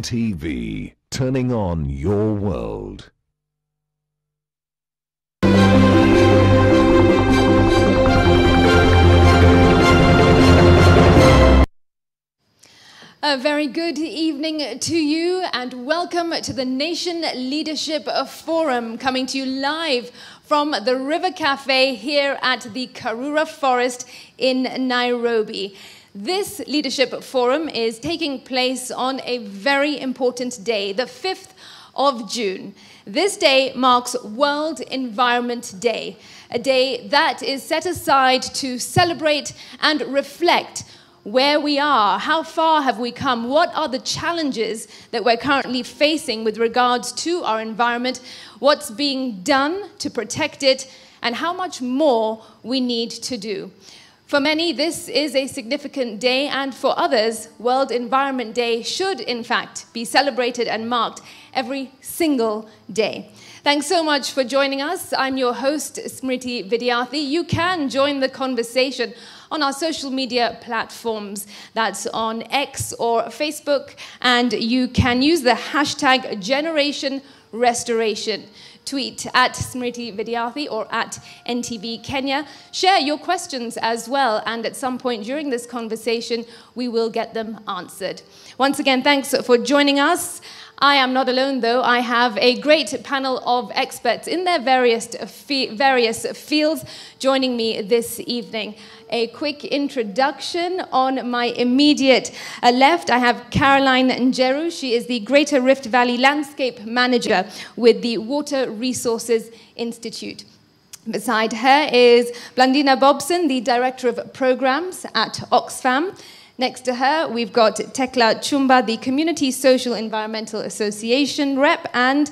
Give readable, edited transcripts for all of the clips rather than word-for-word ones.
NTV, turning on your world. A very good evening to you and welcome to the Nation Leadership Forum, coming to you live from the River Cafe here at the Karura Forest in Nairobi. This Leadership Forum is taking place on a very important day, the 5th of June. This day marks World Environment Day, a day that is set aside to celebrate and reflect where we are, how far have we come, what are the challenges that we're currently facing with regards to our environment, what's being done to protect it, and how much more we need to do. For many, this is a significant day, and for others, World Environment Day should, in fact, be celebrated and marked every single day. Thanks so much for joining us. I'm your host, Smriti Vidyarthi. You can join the conversation on our social media platforms. That's on X or Facebook, and you can use the hashtag Generation Restoration. Tweet at Smriti Vidyarthi or at NTV Kenya. Share your questions as well, and at some point during this conversation, we will get them answered. Once again, thanks for joining us. I am not alone, though. I have a great panel of experts in their various fields joining me this evening. A quick introduction. On my immediate left, I have Caroline Njeru. She is the Greater Rift Valley Landscape Manager with the Water Resources Institute. Beside her is Blandina Bobson, the Director of Programs at Oxfam. Next to her, we've got Tekla Chumba, the Community Social Environmental Association rep, and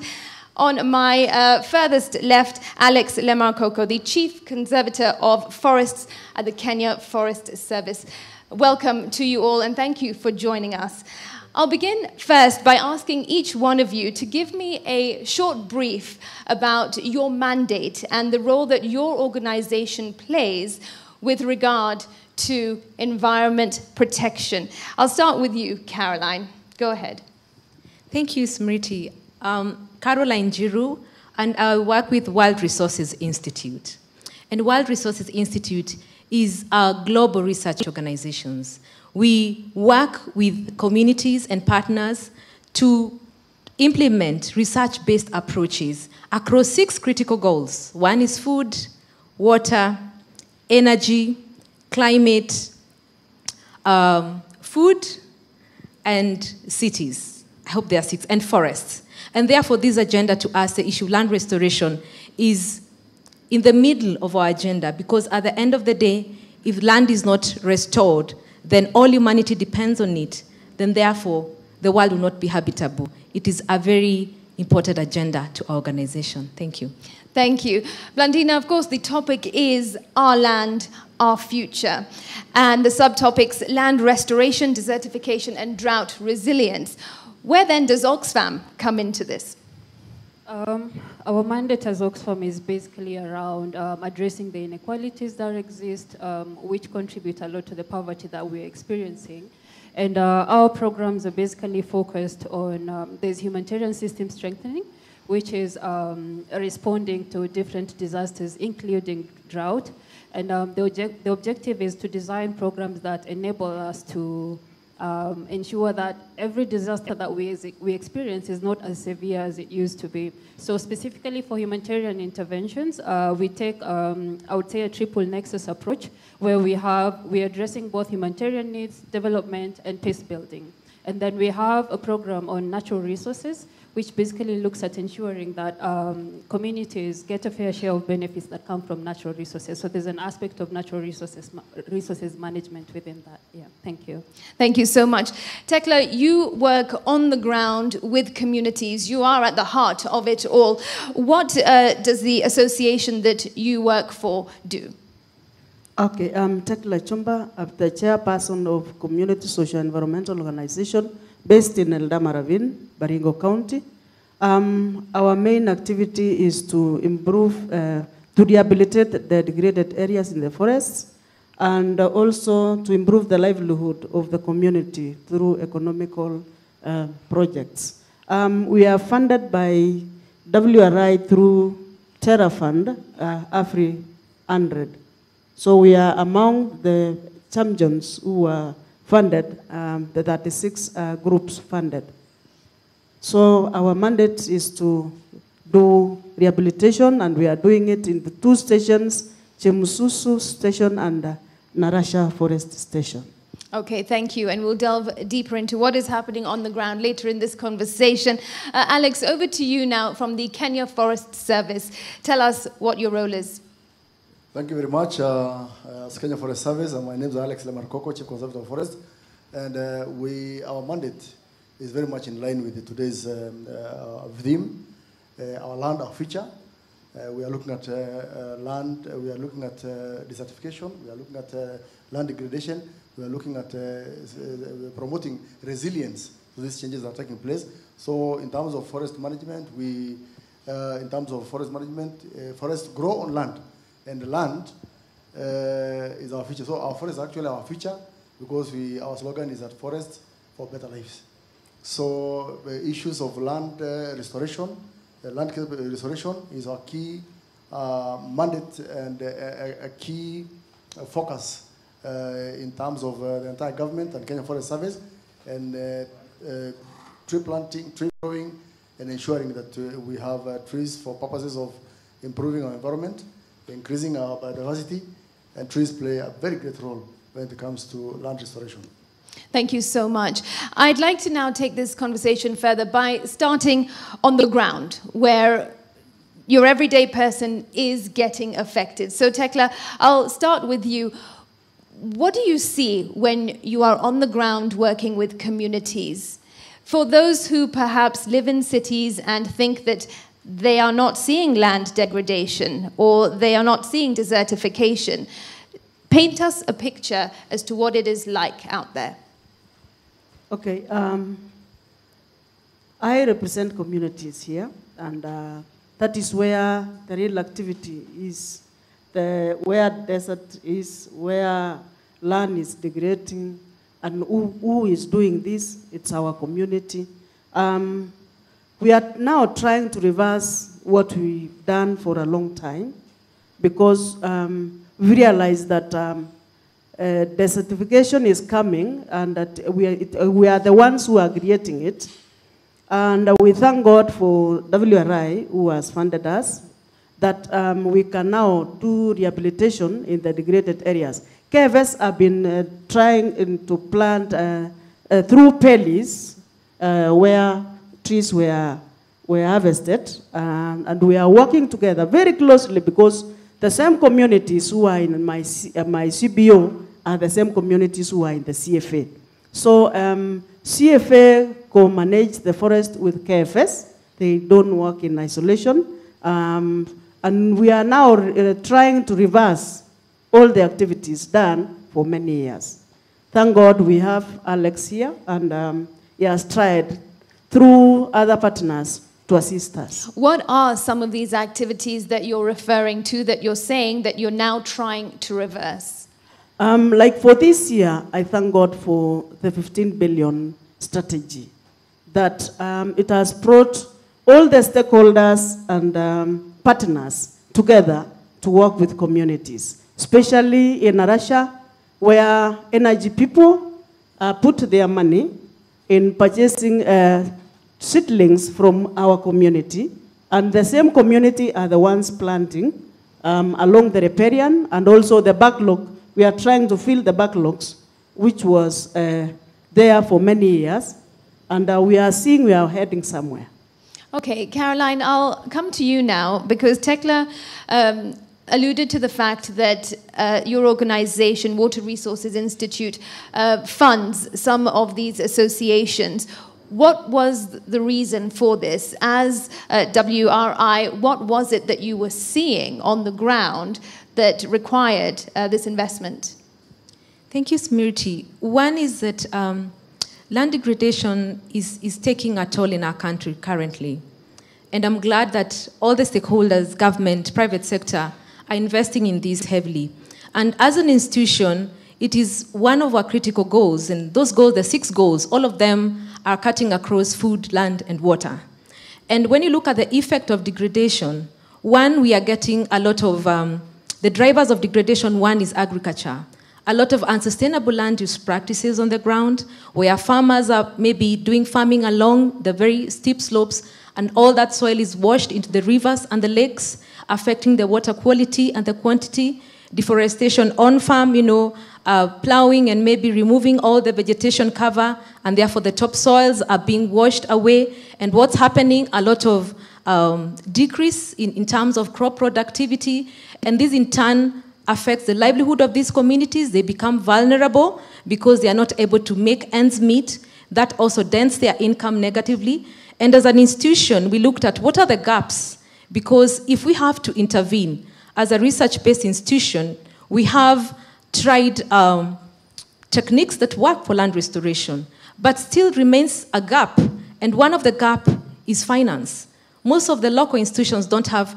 on my furthest left, Alex Lemarkoko, the Chief Conservator of Forests at the Kenya Forest Service. Welcome to you all, and thank you for joining us. I'll begin first by asking each one of you to give me a short brief about your mandate and the role that your organization plays with regard to environment protection. I'll start with you, Caroline. Go ahead. Thank you, Smriti. Caroline Njiru, and I work with World Resources Institute. And World Resources Institute is a global research organization. We work with communities and partners to implement research-based approaches across 6 critical goals. One is food, water, energy, climate, food, and cities. I hope there are 6, and forests. And therefore, this agenda to us, the issue of land restoration, is in the middle of our agenda, because at the end of the day, if land is not restored, then all humanity depends on it. Then therefore, the world will not be habitable. It is a very important agenda to our organization. Thank you. Thank you. Blandina, of course, the topic is Our Land, Our Future. And the subtopics, land restoration, desertification, and drought resilience. Where then does Oxfam come into this? Our mandate as Oxfam is basically around addressing the inequalities that exist, which contribute a lot to the poverty that we're experiencing. And our programs are basically focused on there's humanitarian system strengthening, which is responding to different disasters, including drought. And the objective is to design programs that enable us to ensure that every disaster that we experience is not as severe as it used to be. So specifically for humanitarian interventions, we take, I would say, a triple nexus approach, where we're addressing both humanitarian needs, development, and peace building. And then we have a program on natural resources, which basically looks at ensuring that communities get a fair share of benefits that come from natural resources. So there's an aspect of natural resources management within that. Yeah, thank you. Thank you so much. Tekla, you work on the ground with communities. You are at the heart of it all. What does the association that you work for do? Okay, I'm Tekla Chumba. I'm the chairperson of Community Social Environmental Organization based in Eldama Ravine, Baringo County. Our main activity is to improve, to rehabilitate the degraded areas in the forests, and also to improve the livelihood of the community through economical projects. We are funded by WRI through Terra Fund, AFRI 100. So we are among the champions who are funded, the 36 groups funded. So our mandate is to do rehabilitation, and we are doing it in the 2 stations, Chemususu Station and Narasha Forest Station. Okay, thank you. And we'll delve deeper into what is happening on the ground later in this conversation. Alex, over to you now from the Kenya Forest Service. Tell us what your role is. Thank you very much. As Kenya Forest Service, my name is Alex Lemarkoko, Chief Conservator of Forest. And our mandate is very much in line with today's theme, our land, our future. We are looking at land, we are looking at desertification, we are looking at land degradation, we are looking at promoting resilience to these changes that are taking place. So in terms of forest management, forests grow on land, and the land is our future. So our forest is actually our future, because our slogan is that forest for better lives. So the issues of land restoration, land restoration is our key mandate and a key focus in terms of the entire government and Kenya Forest Service, and tree planting, tree growing, and ensuring that we have trees for purposes of improving our environment, increasing our biodiversity, and trees play a very great role when it comes to land restoration. Thank you so much. I'd like to now take this conversation further by starting on the ground, where your everyday person is getting affected. So Tekla, I'll start with you. What do you see when you are on the ground working with communities? For those who perhaps live in cities and think that they are not seeing land degradation or they are not seeing desertification, paint us a picture as to what it is like out there. Okay, I represent communities here, and that is where the real activity is, where desert is, where land is degrading, and who is doing this? It's our community. We are now trying to reverse what we've done for a long time, because we realize that desertification is coming, and that we are the ones who are creating it. And we thank God for WRI, who has funded us, that we can now do rehabilitation in the degraded areas. KFS have been trying to plant through pellies where trees were harvested, and we are working together very closely, because the same communities who are in my CBO are the same communities who are in the CFA. So CFA co-manage the forest with KFS. They don't work in isolation. And we are now trying to reverse all the activities done for many years. Thank God we have Alex here, and he has tried through other partners to assist us. What are some of these activities that you're referring to, that you're saying that you're now trying to reverse? Like for this year, I thank God for the 15 billion strategy, that it has brought all the stakeholders and partners together to work with communities, especially in Narasha, where energy people put their money in purchasing seedlings from our community, and the same community are the ones planting along the riparian, and also the backlog. We are trying to fill the backlogs, which was there for many years, and we are seeing we are heading somewhere. Okay, Caroline, I'll come to you now, because Tekla alluded to the fact that your organization, Water Resources Institute, funds some of these associations. What was the reason for this? As WRI, what was it that you were seeing on the ground that required this investment? Thank you, Smriti. One is that land degradation is taking a toll in our country currently. And I'm glad that all the stakeholders, government, private sector, are investing in this heavily. And as an institution, it is one of our critical goals. And those goals, the 6 goals, all of them are cutting across food, land, and water. And when you look at the effect of degradation, one, we are getting a lot of, the drivers of degradation, one is agriculture. A lot of unsustainable land use practices on the ground, where farmers are maybe doing farming along the very steep slopes, and all that soil is washed into the rivers and the lakes, affecting the water quality and the quantity. Deforestation on farm, plowing and maybe removing all the vegetation cover, and therefore the topsoils are being washed away. And what's happening? A lot of decrease in terms of crop productivity, and this in turn affects the livelihood of these communities. They become vulnerable because they are not able to make ends meet. That also dents their income negatively. And as an institution, we looked at what are the gaps, because if we have to intervene, as a research-based institution, we have tried techniques that work for land restoration, but still remains a gap. And one of the gaps is finance. Most of the local institutions don't have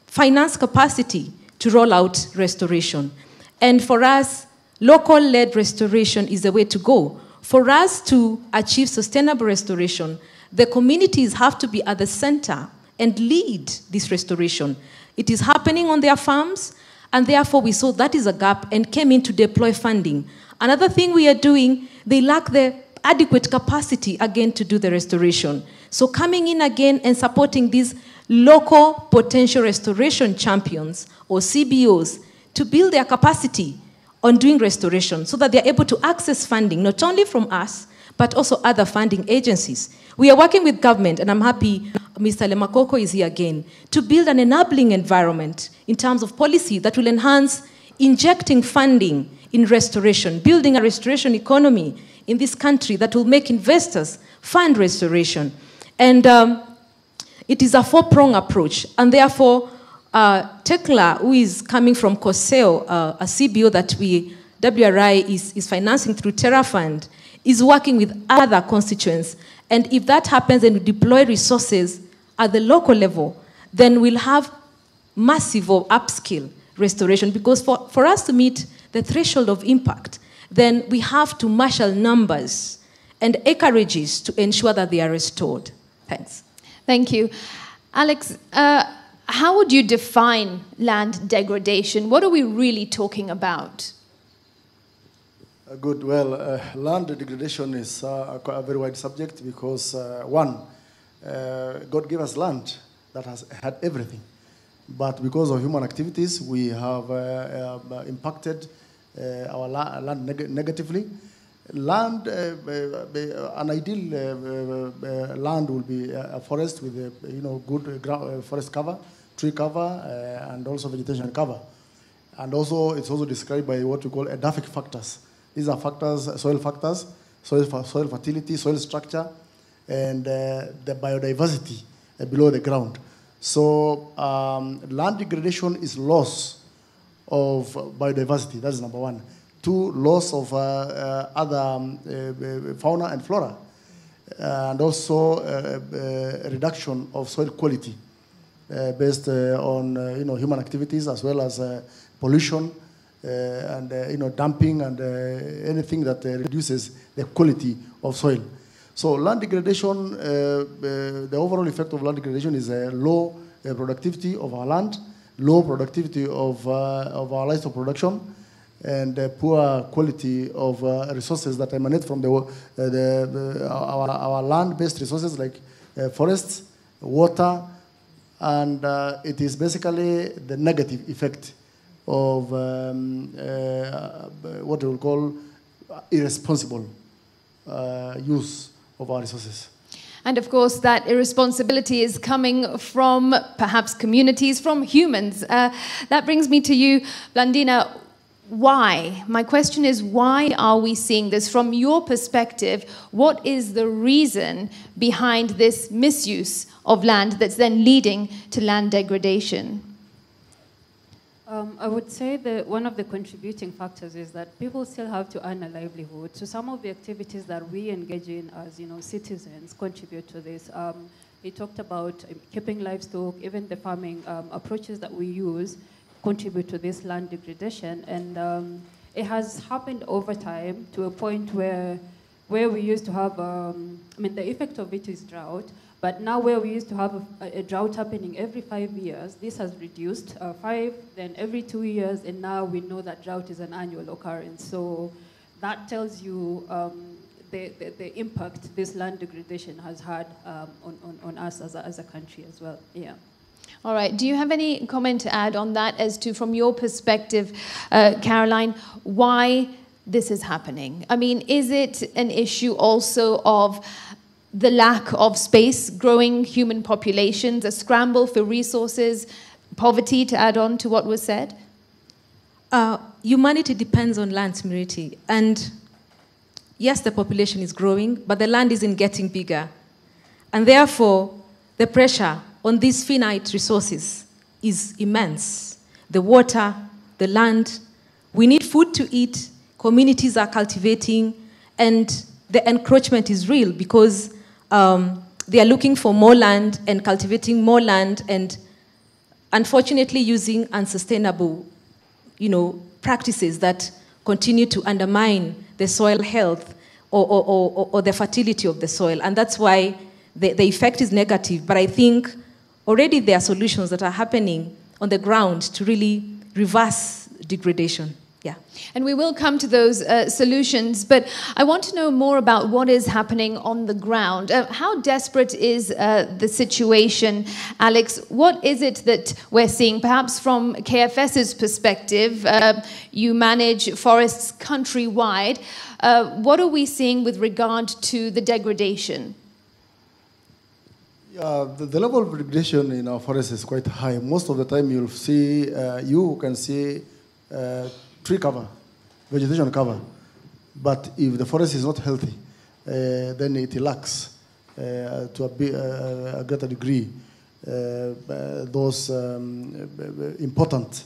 finance capacity to roll out restoration. And for us, local-led restoration is the way to go. For us to achieve sustainable restoration, the communities have to be at the center and lead this restoration. It is happening on their farms, and therefore we saw that is a gap and came in to deploy funding. Another thing we are doing, they lack the adequate capacity again to do the restoration. So coming in again and supporting these local potential restoration champions, or CBOs, to build their capacity on doing restoration so that they're able to access funding, not only from us, but also other funding agencies. We are working with government, and I'm happy Mr. Lemakoko is here again, to build an enabling environment in terms of policy that will enhance injecting funding in restoration, building a restoration economy in this country that will make investors fund restoration. And it is a four-pronged approach, and therefore Tekla, who is coming from COSEO, a CBO that WRI is financing through TerraFund, is working with other constituents. And if that happens and we deploy resources at the local level, then we'll have massive or upscale restoration. Because for us to meet the threshold of impact, then we have to marshal numbers and acreages to ensure that they are restored. Thanks. Thank you. Alex, how would you define land degradation? What are we really talking about? Good. Well, land degradation is a very wide subject because, one, God gave us land that has had everything. But because of human activities, we have impacted our land negatively. Land, an ideal land will be a forest with good forest cover, tree cover, and also vegetation cover. And also, it's also described by what we call edaphic factors. These are factors, soil fertility, soil structure, and the biodiversity below the ground. So land degradation is loss of biodiversity. That is number one. Two, loss of other fauna and flora, and also a reduction of soil quality based on human activities as well as pollution. And dumping and anything that reduces the quality of soil. So land degradation, the overall effect of land degradation is a low productivity of our land, low productivity of our livestock production, and poor quality of resources that emanate from our land-based resources like forests, water, and it is basically the negative effect of what we will call irresponsible use of our resources. And of course, that irresponsibility is coming from perhaps communities, from humans. That brings me to you, Blandina. Why? My question is, why are we seeing this? From your perspective, what is the reason behind this misuse of land that's then leading to land degradation? I would say that one of the contributing factors is that people still have to earn a livelihood. So some of the activities that we engage in as citizens contribute to this. He talked about keeping livestock, even the farming approaches that we use contribute to this land degradation. And it has happened over time to a point where where we used to have, the effect of it is drought, but now where we used to have a drought happening every 5 years, this has reduced, 5, then every 2 years, and now we know that drought is an annual occurrence. So that tells you the impact this land degradation has had on us as a country as well. Yeah. All right. Do you have any comment to add on that as to, from your perspective, Caroline, why this is happening? I mean, is it an issue also of the lack of space, growing human populations, a scramble for resources, poverty, to add on to what was said? Humanity depends on land, Smriti. And yes, the population is growing, but the land isn't getting bigger. And therefore, the pressure on these finite resources is immense. The water, the land, we need food to eat, communities are cultivating, and the encroachment is real because they are looking for more land and cultivating more land and unfortunately using unsustainable, practices that continue to undermine the soil health or the fertility of the soil. And that's why the effect is negative. But I think already there are solutions that are happening on the ground to really reverse degradation. Yeah. And we will come to those solutions, but I want to know more about what is happening on the ground. How desperate is the situation, Alex? What is it that we're seeing? Perhaps from KFS's perspective, you manage forests countrywide. What are we seeing with regard to the degradation? The level of degradation in our forests is quite high. Most of the time you can see tree cover, vegetation cover. But if the forest is not healthy, then it lacks to a greater degree those important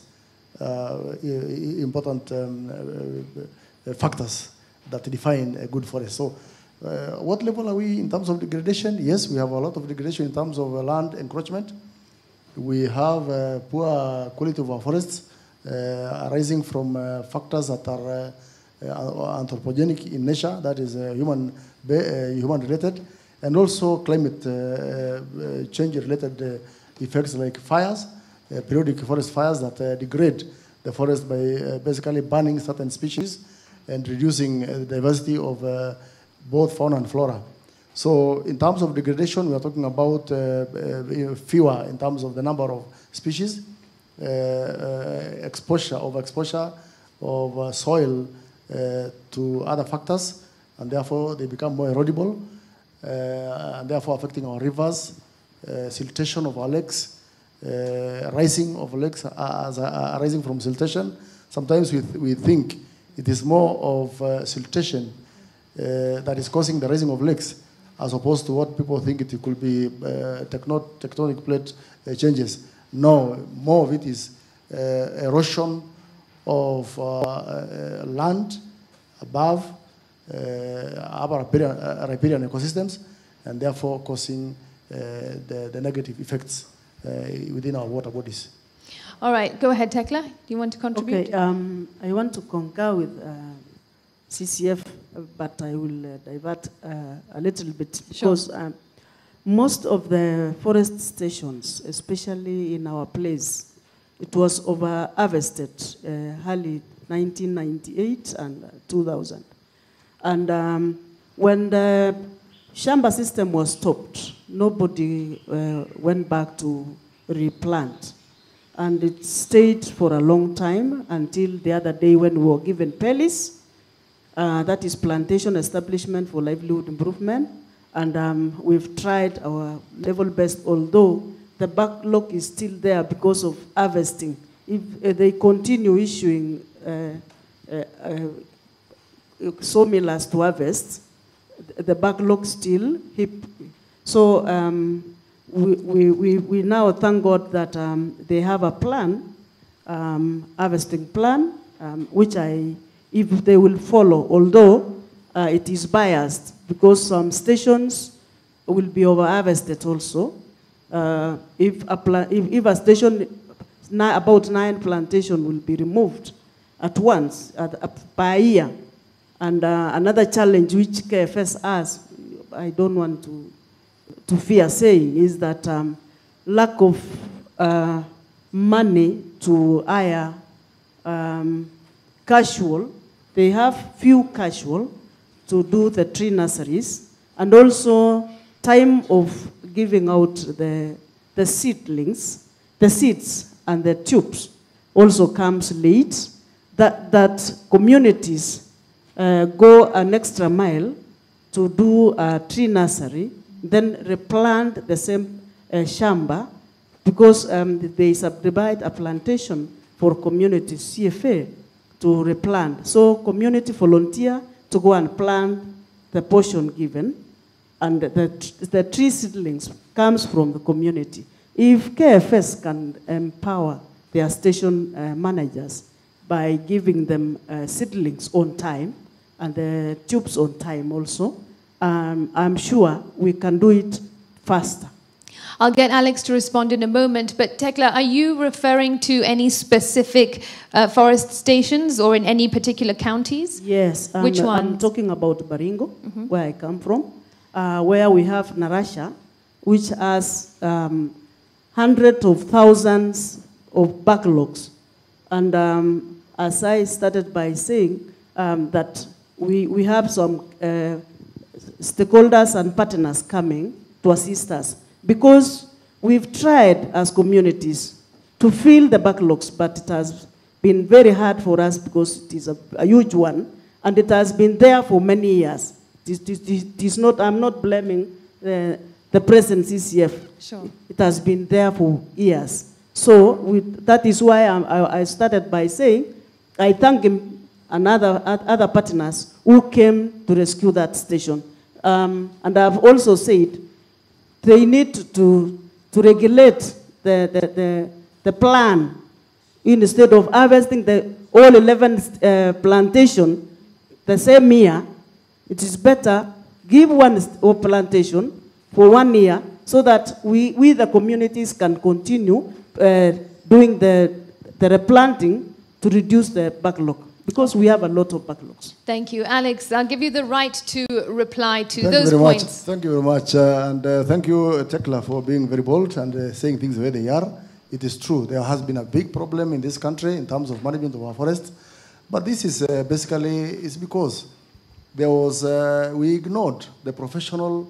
factors that define a good forest. So what level are we in terms of degradation? Yes, we have a lot of degradation in terms of land encroachment. We have poor quality of our forests arising from factors that are anthropogenic in nature, that is human-related, and also climate change-related effects like fires, periodic forest fires that degrade the forest by basically banning certain species and reducing the diversity of both fauna and flora. So in terms of degradation, we are talking about fewer in terms of the number of species, overexposure of soil to other factors, and therefore they become more erodible, and therefore affecting our rivers, siltation of our lakes, rising of lakes arising from siltation. Sometimes we think it is more of siltation that is causing the rising of lakes, as opposed to what people think it could be tectonic plate changes. No, more of it is erosion of land above upper riparian ecosystems, and therefore causing the negative effects within our water bodies. All right, go ahead, Tekla. Do you want to contribute? Okay, I want to concur with CCF, but I will divert a little bit because most of the forest stations, especially in our place, it was over-harvested early 1998 and 2000. And when the Shamba system was stopped, nobody went back to replant. And it stayed for a long time until the other day when we were given PELIS, that is Plantation Establishment for Livelihood Improvement. And we've tried our level-best, although the backlog is still there because of harvesting. If they continue issuing sawmillers to harvest, the backlog still heap. So we now thank God that they have a plan, harvesting plan, which if they will follow, although it is biased, because some stations will be over-harvested also. If a station, about 9 plantations will be removed at once, per year, And another challenge which KFS has, I don't want to fear saying, is that lack of money to hire casual. They have few casual to do the tree nurseries, and also time of giving out the seedlings, the seeds and the tubes also comes late. That communities go an extra mile to do a tree nursery, then replant the same shamba, because they subdivide a plantation for community CFA to replant. So community volunteer to go and plant the portion given, and the tree seedlings comes from the community. If KFS can empower their station managers by giving them seedlings on time and the tubes on time also, I'm sure we can do it faster. I'll get Alex to respond in a moment, but Tekla, are you referring to any specific forest stations or in any particular counties? Yes. Which one? I'm talking about Baringo, where I come from, where we have Narasha, which has hundreds of thousands of backlogs. And as I started by saying, that we have some stakeholders and partners coming to assist us, because we've tried as communities to fill the backlogs, but it has been very hard for us because it is a huge one, and it has been there for many years. It is not, I'm not blaming the present CCF. Sure. It has been there for years. So that is why I started by saying, I thank him and other partners who came to rescue that station. And I've also said, they need to regulate the plan instead of harvesting the all 11 plantation the same year. It is better give one plantation for 1 year so that we the communities can continue doing the replanting to reduce the backlog, because we have a lot of backlogs. Thank you. Alex, I'll give you the right to reply to Thank those you very points. much. Thank you very much. And thank you, Tekla, for being very bold and saying things the way they are. It is true. There has been a big problem in this country in terms of management of our forests. But this is basically is because there was, we ignored the professional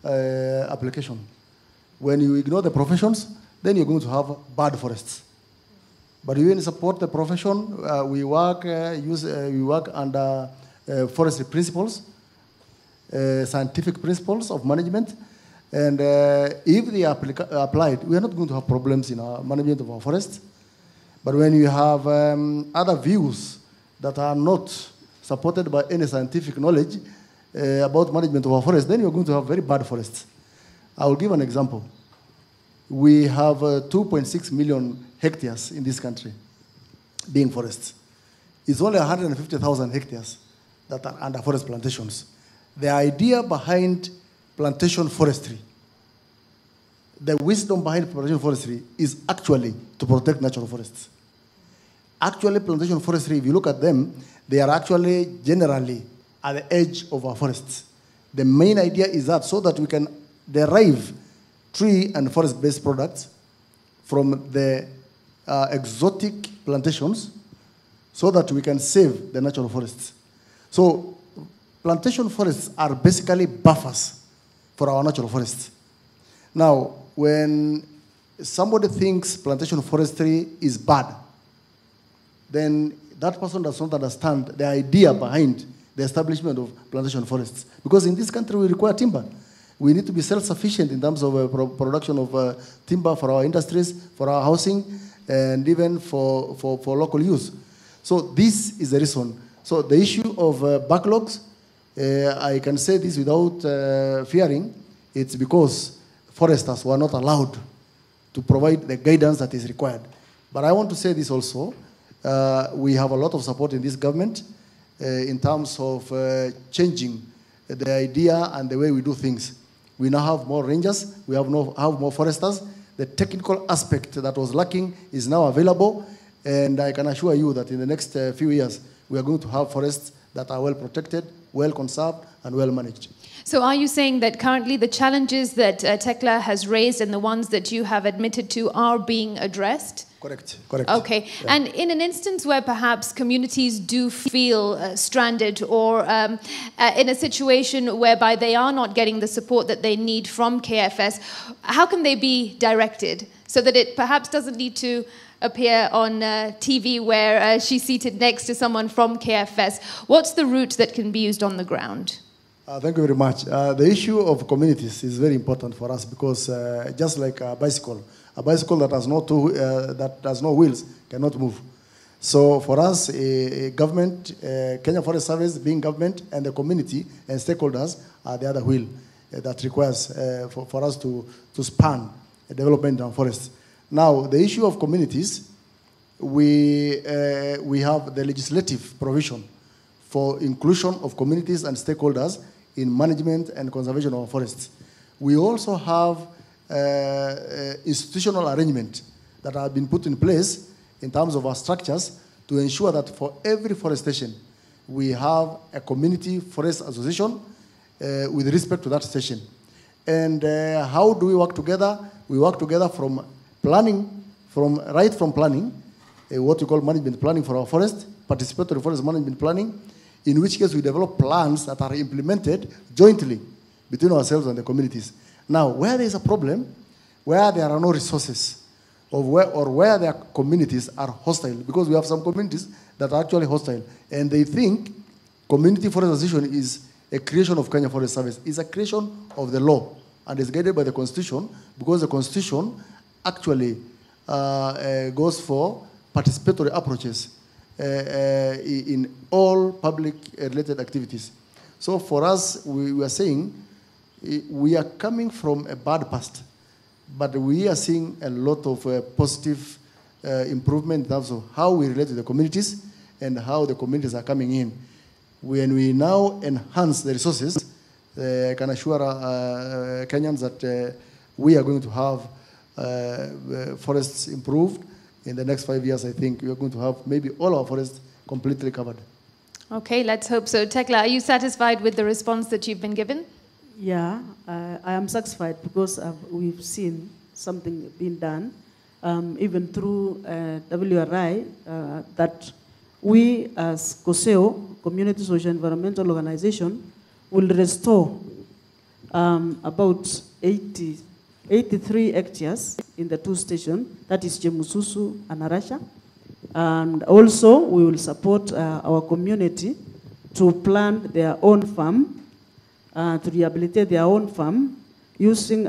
application. When you ignore the professions, then you're going to have bad forests. But when you support the profession, we work under forestry principles, scientific principles of management. And if they are applied, we are not going to have problems in our management of our forests. But when you have other views that are not supported by any scientific knowledge about management of our forests, then you're going to have very bad forests. I will give an example. We have 2.6 million hectares in this country being forests. It's only 150,000 hectares that are under forest plantations. The idea behind plantation forestry, the wisdom behind plantation forestry is actually to protect natural forests. Actually, plantation forestry, if you look at them, they are actually generally at the edge of our forests. The main idea is that so that we can derive tree and forest-based products from the exotic plantations so that we can save the natural forests. So plantation forests are basically buffers for our natural forests. Now, when somebody thinks plantation forestry is bad, then that person does not understand the idea behind the establishment of plantation forests. Because in this country, we require timber. We need to be self-sufficient in terms of production of timber for our industries, for our housing, and even for local use. So this is the reason. So the issue of backlogs, I can say this without fearing. It's because foresters were not allowed to provide the guidance that is required. But I want to say this also. We have a lot of support in this government in terms of changing the idea and the way we do things. We now have more rangers, we have more foresters. The technical aspect that was lacking is now available, and I can assure you that in the next few years, we are going to have forests that are well protected, well conserved, and well managed. So are you saying that currently the challenges that Tekla has raised and the ones that you have admitted to are being addressed? Correct, correct. Okay, Yeah. and in an instance where perhaps communities do feel stranded or in a situation whereby they are not getting the support that they need from KFS, how can they be directed so that it perhaps doesn't need to appear on TV where she's seated next to someone from KFS? What's the route that can be used on the ground? Thank you very much. The issue of communities is very important for us because just like a bicycle that has no wheels cannot move. So for us, government, Kenya Forest Service being government, and the community and stakeholders are the other wheel that requires for us to span development in forests. Now, the issue of communities, we have the legislative provision for inclusion of communities and stakeholders in management and conservation of our forests. We also have institutional arrangement that have been put in place in terms of our structures to ensure that for every forest station, we have a community forest association with respect to that station. And how do we work together? We work together from planning, right from planning, what we call management planning for our forest, participatory forest management planning, in which case we develop plans that are implemented jointly between ourselves and the communities. Now, where there is a problem, where there are no resources, or where their communities are hostile, because we have some communities that are actually hostile, and they think community forest association is a creation of Kenya Forest Service. It's a creation of the law, and is guided by the Constitution, because the Constitution actually goes for participatory approaches in all public related activities. So for us, we are saying we are coming from a bad past, but we are seeing a lot of positive improvement in terms of how we relate to the communities and how the communities are coming in. When we now enhance the resources, I can assure Kenyans that we are going to have forests improved. In the next 5 years, I think we are going to have maybe all our forests completely covered. Okay, let's hope so. Tekla, are you satisfied with the response that you've been given? Yeah, I am satisfied because we've seen something being done, even through WRI, that we as COSEO, Community Social Environmental Organization, will restore about 83 hectares in the two stations, that is Jemususu and Arasha. And also, we will support our community to plant their own farm, to rehabilitate their own farm, using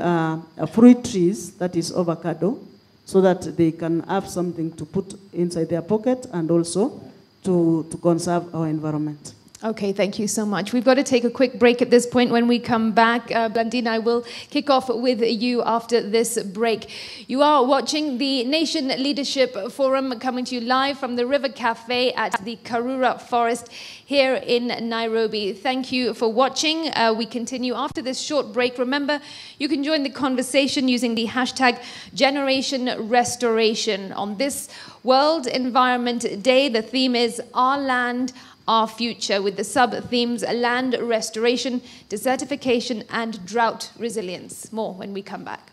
fruit trees, that is avocado, so that they can have something to put inside their pocket and also to conserve our environment. Okay, thank you so much. We've got to take a quick break at this point. When we come back, Blandine, I will kick off with you after this break. You are watching the Nation Leadership Forum coming to you live from the River Cafe at the Karura Forest here in Nairobi. Thank you for watching. We continue after this short break. Remember, you can join the conversation using the hashtag Generation Restoration. On this World Environment Day, the theme is Our Land, Our Future, with the sub-themes land restoration, desertification, and drought resilience. More when we come back.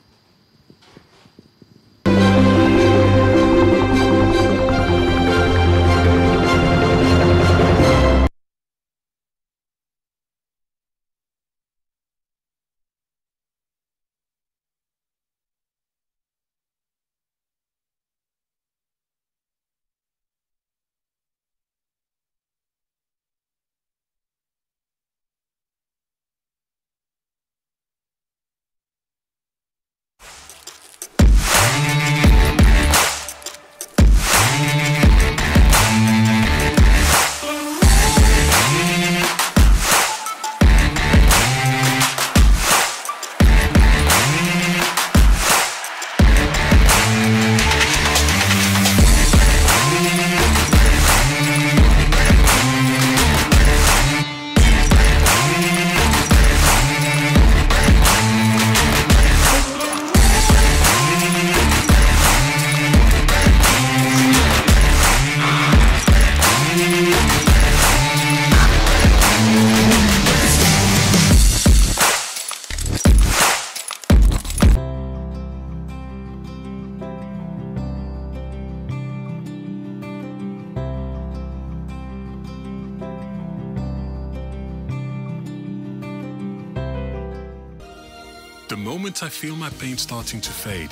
The moment I feel my pain starting to fade,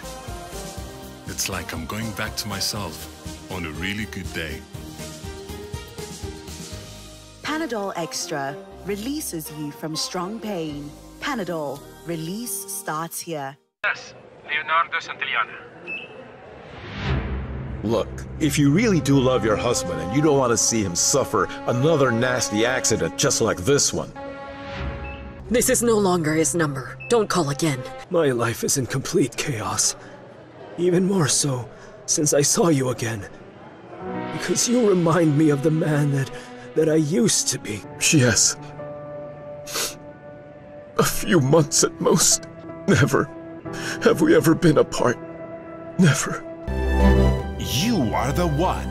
it's like I'm going back to myself on a really good day. Panadol Extra releases you from strong pain. Panadol, release starts here. Yes, Leonardo Santillana. Look, if you really do love your husband and you don't want to see him suffer another nasty accident just like this one. This is no longer his number. Don't call again. My life is in complete chaos. Even more so since I saw you again. Because you remind me of the man that I used to be. Yes. A few months at most. Never have we ever been apart. Never. You are the one.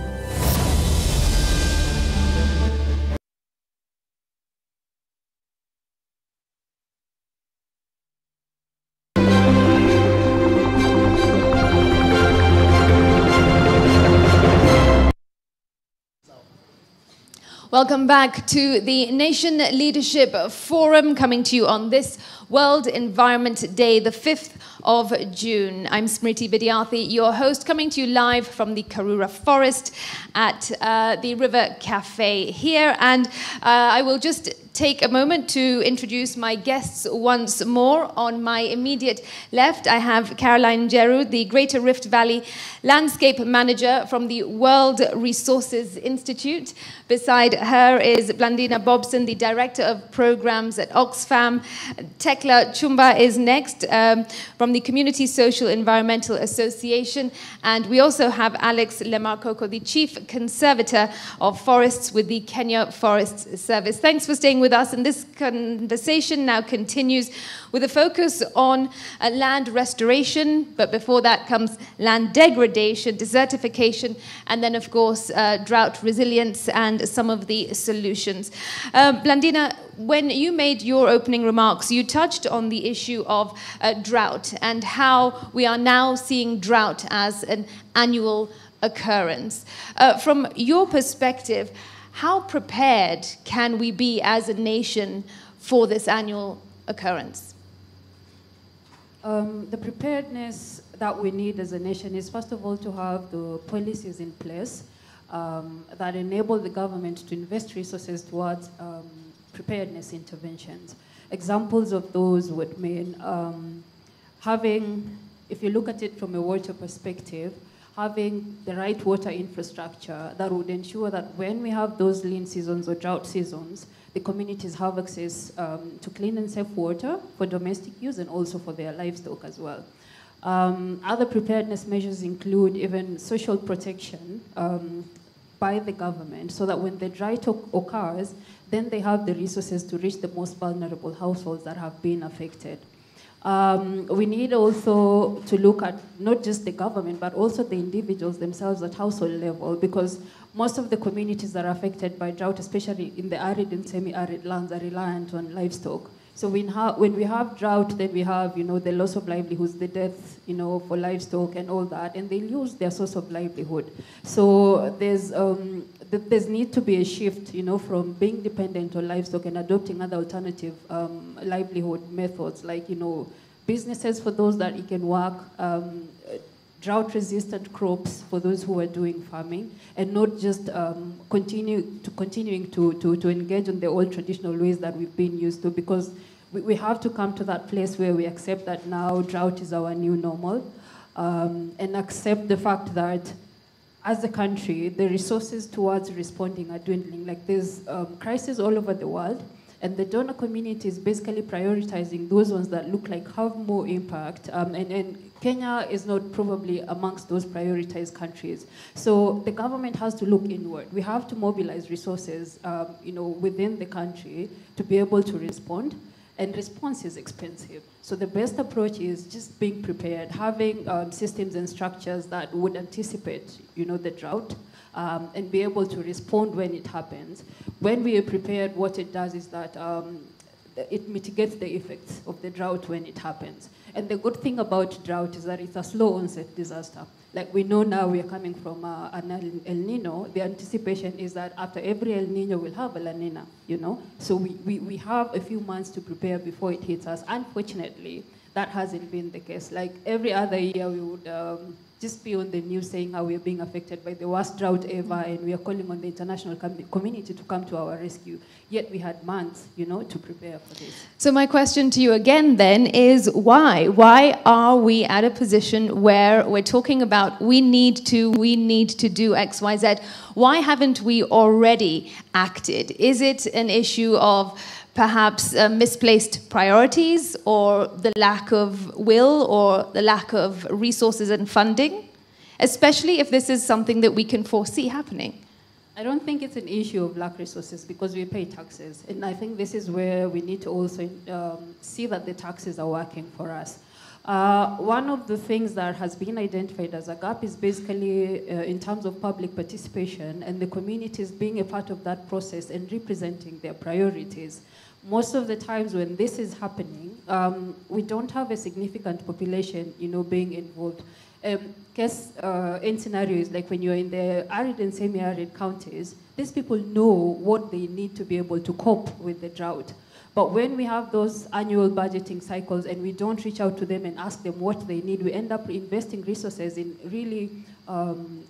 Welcome back to the Nation Leadership Forum, coming to you on this World Environment Day, the 5th of June. I'm Smriti Vidyarthi, your host, coming to you live from the Karura Forest at the River Cafe here. And I will just take a moment to introduce my guests once more. On my immediate left, I have Caroline Njiru, the Greater Rift Valley Landscape Manager from the World Resources Institute. Beside her is Blandina Bobson, the Director of Programs at Oxfam. Tekla Chumba is next from the Community Social Environmental Association. And we also have Alex Lemarkoko, the Chief Conservator of Forests with the Kenya Forest Service. Thanks for staying with us. And this conversation now continues with a focus on land restoration. But before that comes land degradation, desertification, and then, of course, drought resilience and some of the solutions. Blandina, when you made your opening remarks, you touched on the issue of drought and how we are now seeing drought as an annual occurrence. From your perspective, how prepared can we be as a nation for this annual occurrence? The preparedness that we need as a nation is, first of all, to have the policies in place that enable the government to invest resources towards preparedness interventions. Examples of those would mean having, if you look at it from a water perspective, having the right water infrastructure that would ensure that when we have those lean seasons or drought seasons, the communities have access to clean and safe water for domestic use and also for their livestock as well. Other preparedness measures include even social protection by the government so that when the drought occurs, then they have the resources to reach the most vulnerable households that have been affected. We need also to look at not just the government, but also the individuals themselves at household level, because most of the communities that are affected by drought, especially in the arid and semi-arid lands, are reliant on livestock. So when we have drought, then we have, the loss of livelihoods, the death, for livestock and all that, and they lose their source of livelihood. So there's need to be a shift, from being dependent on livestock and adopting other alternative livelihood methods, like, businesses for those that it can work, drought-resistant crops for those who are doing farming, and not just continuing to engage in the old traditional ways that we've been used to, because we have to come to that place where we accept that now drought is our new normal, and accept the fact that as a country, the resources towards responding are dwindling. Like, there's crises all over the world, and the donor community is basically prioritizing those ones that look like have more impact, and Kenya is not probably amongst those prioritized countries. So the government has to look inward. We have to mobilize resources, within the country to be able to respond, and response is expensive. So the best approach is just being prepared, having systems and structures that would anticipate, the drought, and be able to respond when it happens. When we are prepared, what it does is that it mitigates the effects of the drought when it happens. And the good thing about drought is that it's a slow onset disaster. Like, we know now we are coming from an El Nino. The anticipation is that after every El Nino, we'll have a La Nina, So we have a few months to prepare before it hits us. Unfortunately, That hasn't been the case. Like every other year, we would just be on the news saying how we're being affected by the worst drought ever, and we are calling on the international community to come to our rescue. Yet we had months, to prepare for this. So my question to you again then is why? Why are we at a position where we're talking about we need to do X, Y, Z? Why haven't we already acted? Is it an issue of perhaps misplaced priorities, or the lack of will, or the lack of resources and funding, especially if this is something that we can foresee happening? I don't think it's an issue of lack of resources because we pay taxes. And I think this is where we need to also see that the taxes are working for us. One of the things that has been identified as a gap is basically in terms of public participation and the communities being a part of that process and representing their priorities. Most of the times when this is happening, we don't have a significant population, being involved. In scenarios like when you're in the arid and semi-arid counties, these people know what they need to be able to cope with the drought. But when we have those annual budgeting cycles and we don't reach out to them and ask them what they need, we end up investing resources in really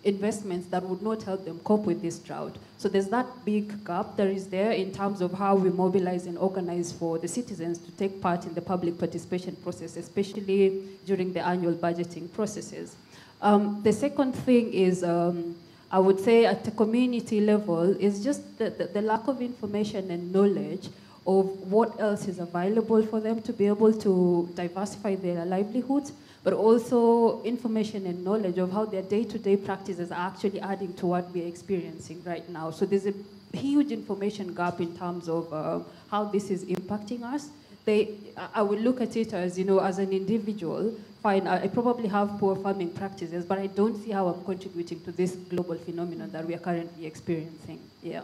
investments that would not help them cope with this drought. So there's that big gap that is there in terms of how we mobilize and organize for the citizens to take part in the public participation process, especially during the annual budgeting processes. The second thing is, I would say at the community level, is just the lack of information and knowledge of what else is available for them to be able to diversify their livelihoods, but also information and knowledge of how their day-to-day practices are actually adding to what we're experiencing right now. So there's a huge information gap in terms of how this is impacting us. I would look at it as, as an individual, fine, I probably have poor farming practices, but I don't see how I'm contributing to this global phenomenon that we are currently experiencing. Yeah.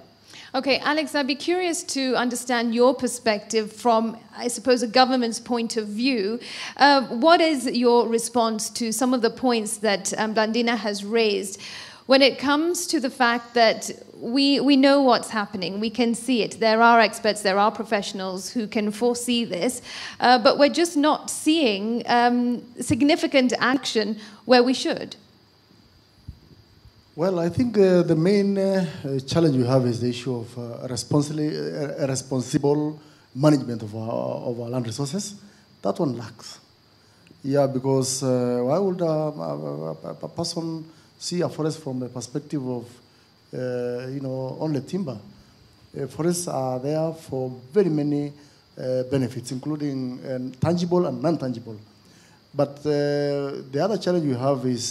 Okay, Alex, I'd be curious to understand your perspective from, I suppose, a government's point of view. What is your response to some of the points that Blandina has raised when it comes to the fact that we know what's happening, we can see it. There are experts, there are professionals who can foresee this, but we're just not seeing significant action where we should. Well, I think the main challenge we have is the issue of responsible management of our land resources. That one lacks. Yeah, because why would a person see a forest from the perspective of, only timber? Forests are there for very many benefits, including tangible and non-tangible. But the other challenge we have is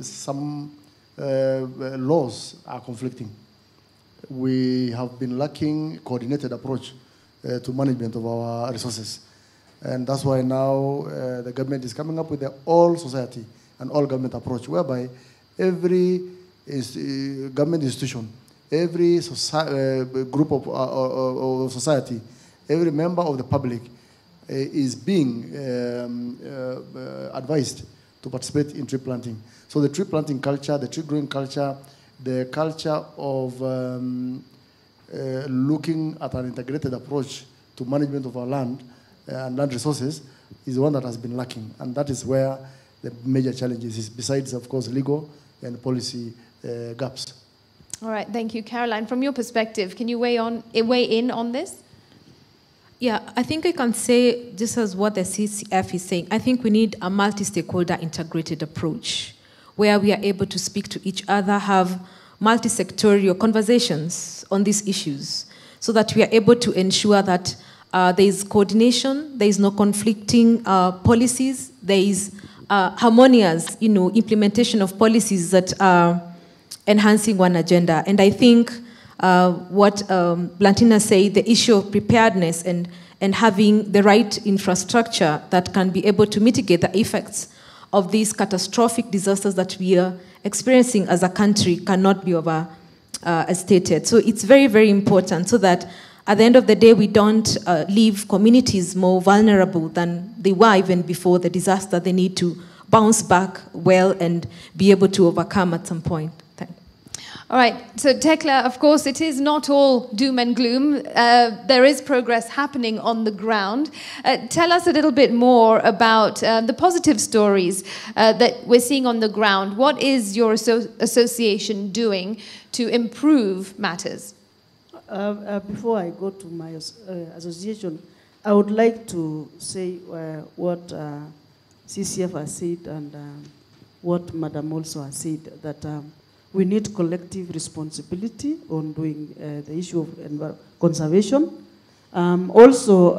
some laws are conflicting. We have been lacking coordinated approach to management of our resources. And that's why now the government is coming up with the all society and all government approach, whereby every government institution, every group of society, every member of the public is being advised to participate in tree planting. So the tree planting culture, the tree growing culture, the culture of looking at an integrated approach to management of our land and land resources is one that has been lacking. And that is where the major challenges is, besides, of course, legal and policy gaps. All right, thank you. Caroline, from your perspective, can you weigh in on this? Yeah, I think I can say, just as what the CCF is saying, I think we need a multi-stakeholder integrated approach where we are able to speak to each other, have multi-sectorial conversations on these issues so that we are able to ensure that there is coordination, there is no conflicting policies, there is harmonious, implementation of policies that are enhancing one agenda. And I think what Blandina said, the issue of preparedness and having the right infrastructure that can be able to mitigate the effects of these catastrophic disasters that we are experiencing as a country cannot be overstated. So it's very, very important so that at the end of the day, we don't leave communities more vulnerable than they were even before the disaster. They need to bounce back well and be able to overcome at some point. All right, so Tekla, of course, it is not all doom and gloom. There is progress happening on the ground. Tell us a little bit more about the positive stories that we're seeing on the ground. What is your association doing to improve matters? Before I go to my association, I would like to say what CCF has said and what Madam also has said, that we need collective responsibility on doing the issue of conservation. Also,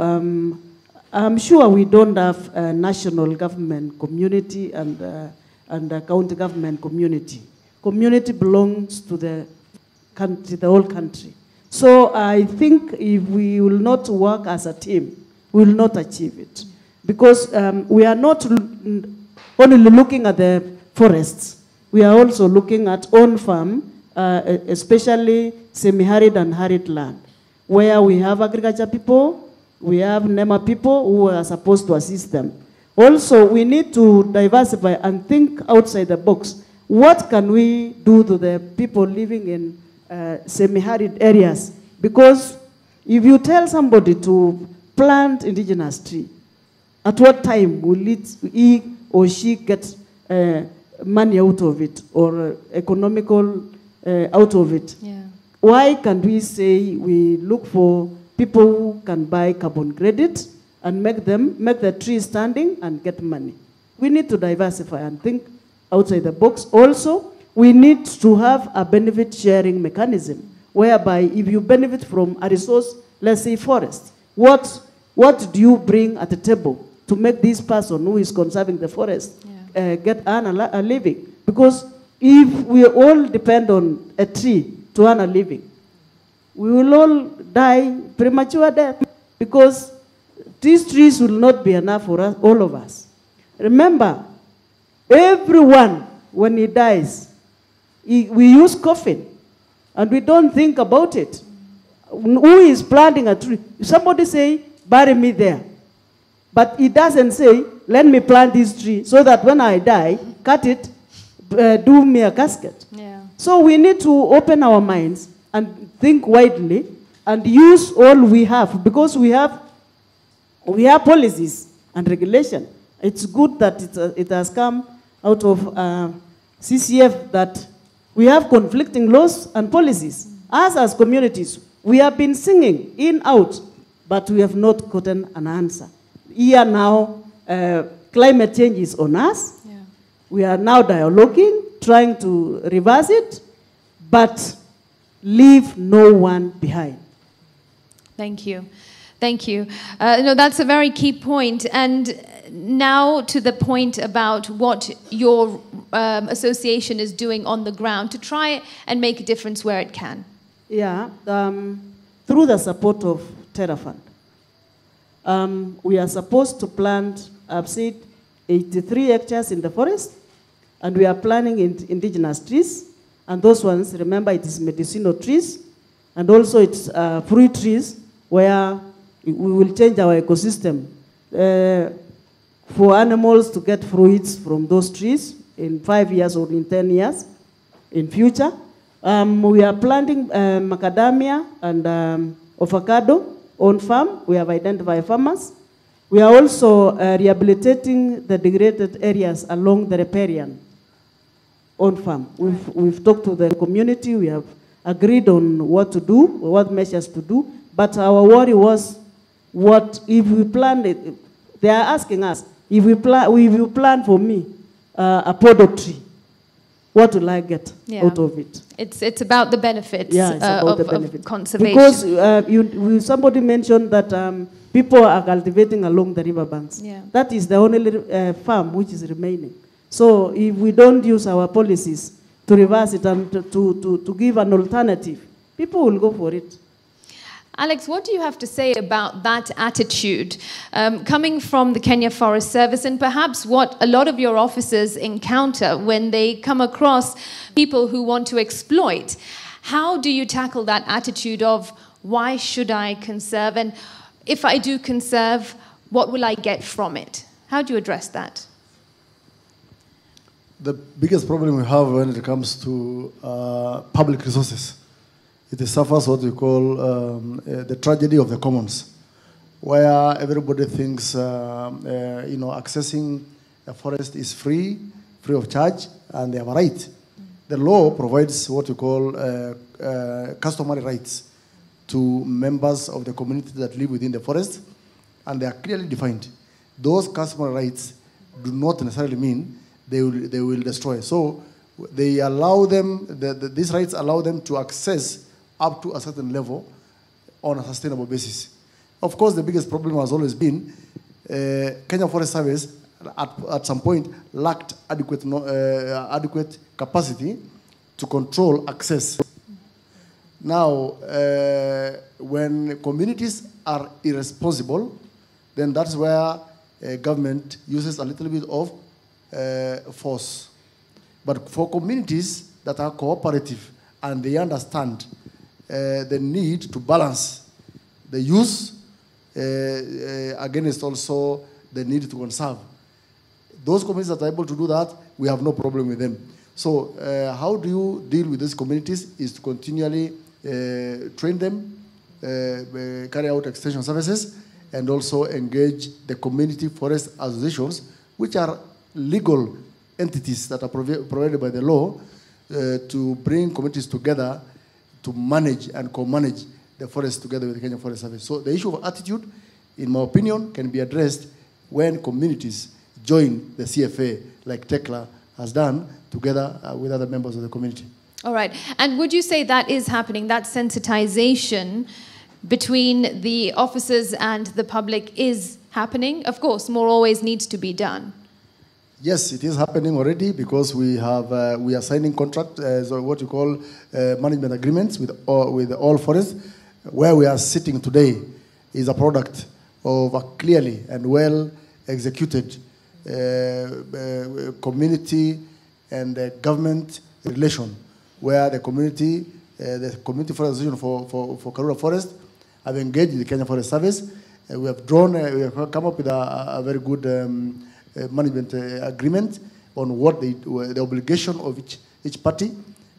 I'm sure we don't have a national government community and a county government community. Community belongs to the country, the whole country. So I think if we will not work as a team, we will not achieve it. Because we are not only looking at the forests, we are also looking at on-farm, especially semi-arid and arid land, where we have agriculture people, we have NEMA people who are supposed to assist them. Also, we need to diversify and think outside the box. What can we do to the people living in semi-arid areas? Because if you tell somebody to plant indigenous tree, at what time will he or she get money out of it, or economical out of it? Yeah. Why can't we say we look for people who can buy carbon credit and make the tree standing and get money? We need to diversify and think outside the box. Also, we need to have a benefit sharing mechanism, whereby if you benefit from a resource, let's say forest, what do you bring at the table to make this person who is conserving the forest get a living? Because if we all depend on a tree to earn a living, we will all die premature death, because these trees will not be enough for us, all of us. Remember, everyone, when he dies, we use coffin, and we don't think about it. Who is planting a tree? Somebody say, bury me there. But he doesn't say, let me plant this tree so that when I die, cut it, do me a casket. Yeah. So we need to open our minds and think widely and use all we have, because we have policies and regulation. It's good that it has come out of CCF that we have conflicting laws and policies. Us as communities, we have been singing in, out, but we have not gotten an answer. Here now, climate change is on us. Yeah. We are now dialoguing, trying to reverse it, but leave no one behind. Thank you. Thank you. No, that's a very key point. And now to the point about what your association is doing on the ground to try and make a difference where it can. Yeah, through the support of Terra Fund. We are supposed to plant, I've said, 83 hectares in the forest, and we are planting indigenous trees, and those ones, remember, it is medicinal trees, and also it's fruit trees, where we will change our ecosystem for animals to get fruits from those trees in 5 years or in 10 years in future. We are planting macadamia and avocado on farm. We have identified farmers. We are also rehabilitating the degraded areas along the riparian on farm. We've talked to the community. We have agreed on what to do, what measures to do. But our worry was, what if we plant it? They are asking us, if you plant for me a podo tree, what will I get out of it? It's about the benefits of conservation. Because somebody mentioned that people are cultivating along the riverbanks. Yeah. That is the only farm which is remaining. So if we don't use our policies to reverse it and to give an alternative, people will go for it. Alex, what do you have to say about that attitude coming from the Kenya Forest Service, and perhaps what a lot of your officers encounter when they come across people who want to exploit? How do you tackle that attitude of, why should I conserve, and if I do conserve, what will I get from it? How do you address that? the biggest problem we have when it comes to public resources, it suffers what we call the tragedy of the commons, where everybody thinks accessing a forest is free of charge, and they have a right. The law provides what we call customary rights to members of the community that live within the forest, and they are clearly defined. Those customary rights do not necessarily mean they will destroy. So they allow them, these rights allow them to access up to a certain level on a sustainable basis. Of course, the biggest problem has always been Kenya Forest Service at some point lacked adequate capacity to control access. Now, when communities are irresponsible, then that's where government uses a little bit of force. But for communities that are cooperative and they understand the need to balance the use against also the need to conserve, those communities that are able to do that, we have no problem with them. So how do you deal with these communities is to continually train them, carry out extension services, and also engage the community forest associations, which are legal entities that are provided by the law to bring communities together to manage and co-manage the forest together with the Kenya Forest Service. So the issue of attitude, in my opinion, can be addressed when communities join the CFA, like Tekla has done, together with other members of the community. All right. And would you say that is happening, that sensitization between the officers and the public is happening? Of course, more always needs to be done. Yes, it is happening already, because we are signing contract, what you call management agreements with all forests. Where we are sitting today is a product of a clearly and well executed community and government relation, where the community forest association for Karura Forest have engaged the Kenya Forest Service. We have come up with a very good management agreement on what the obligation of each party,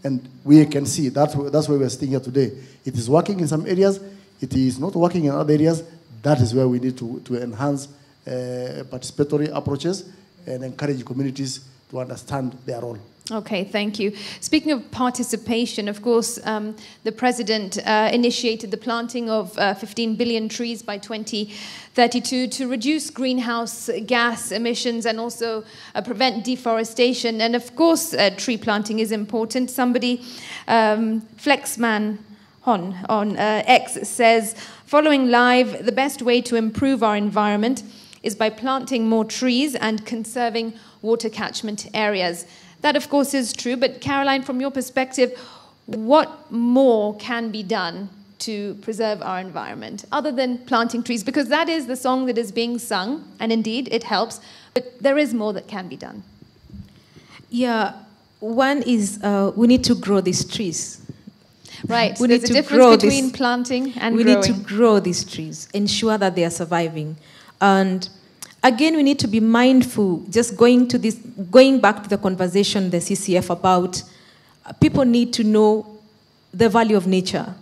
and we can see that's why we are sitting here today. It is working in some areas, it is not working in other areas. That is where we need to enhance participatory approaches and encourage communities to understand their role. Okay, thank you. Speaking of participation, of course, the President initiated the planting of 15 billion trees by 2032 to reduce greenhouse gas emissions and also prevent deforestation. And of course, tree planting is important. Somebody, Flexman on X says, following live, the best way to improve our environment is by planting more trees and conserving water catchment areas. That, of course, is true. But Caroline, from your perspective, what more can be done to preserve our environment other than planting trees? Because that is the song that is being sung, and indeed it helps. But there is more that can be done. Yeah, one is we need to grow these trees. Right. We There's need a to difference grow between this, planting and we growing. need to grow these trees, ensure that they are surviving. And again, we need to be mindful, just going back to the conversation, the CCF, about people need to know the value of nature.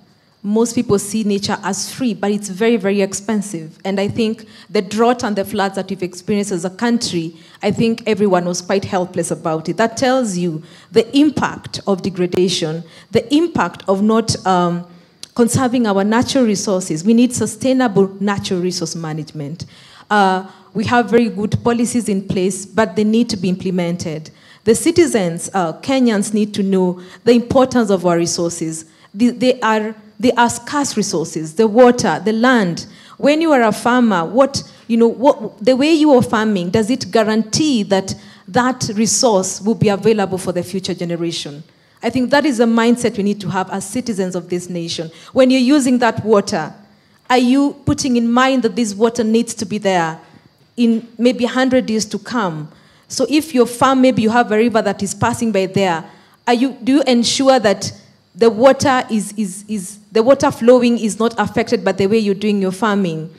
Most people see nature as free, but it's very, very expensive. And I think the drought and the floods that we've experienced as a country, I think everyone was quite helpless about it. That tells you the impact of degradation, the impact of not conserving our natural resources. We need sustainable natural resource management. We have very good policies in place, but they need to be implemented. The citizens, Kenyans, need to know the importance of our resources. They are scarce resources, the water, the land. When you are a farmer, the way you are farming, does it guarantee that that resource will be available for the future generation? I think that is a mindset we need to have as citizens of this nation. When you're using that water, are you putting in mind that this water needs to be there in maybe 100 years to come? So if your farm, maybe you have a river that is passing by there, do you ensure that the water the water flowing is not affected by the way you're doing your farming?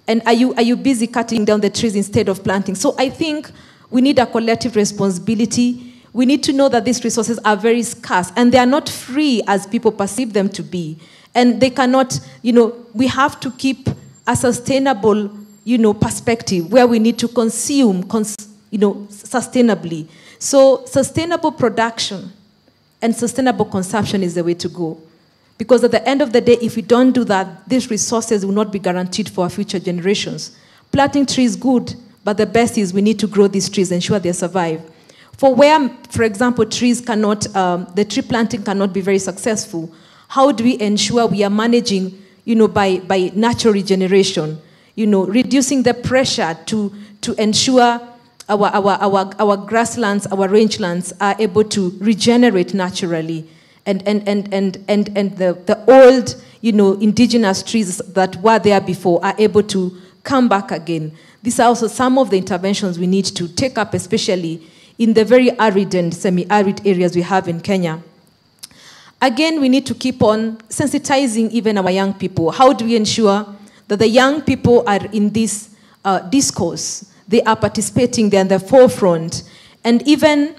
And are you busy cutting down the trees instead of planting? So I think we need a collective responsibility. we need to know that these resources are very scarce and they are not free as people perceive them to be. And they cannot, we have to keep a sustainable, perspective where we need to consume, sustainably. So sustainable production and sustainable consumption is the way to go. Because at the end of the day, if we don't do that, these resources will not be guaranteed for our future generations. Planting trees is good, but the best is we need to grow these trees, ensure they survive. For where, for example, trees cannot, the tree planting cannot be very successful, how do we ensure we are managing, by natural regeneration, reducing the pressure to ensure our grasslands, our rangelands are able to regenerate naturally, and the old, indigenous trees that were there before are able to come back again. These are also some of the interventions we need to take up, especially in the very arid and semi-arid areas we have in Kenya. Again, we need to keep on sensitizing even our young people. How do we ensure that the young people are in this discourse? They are participating, they're in the forefront. And even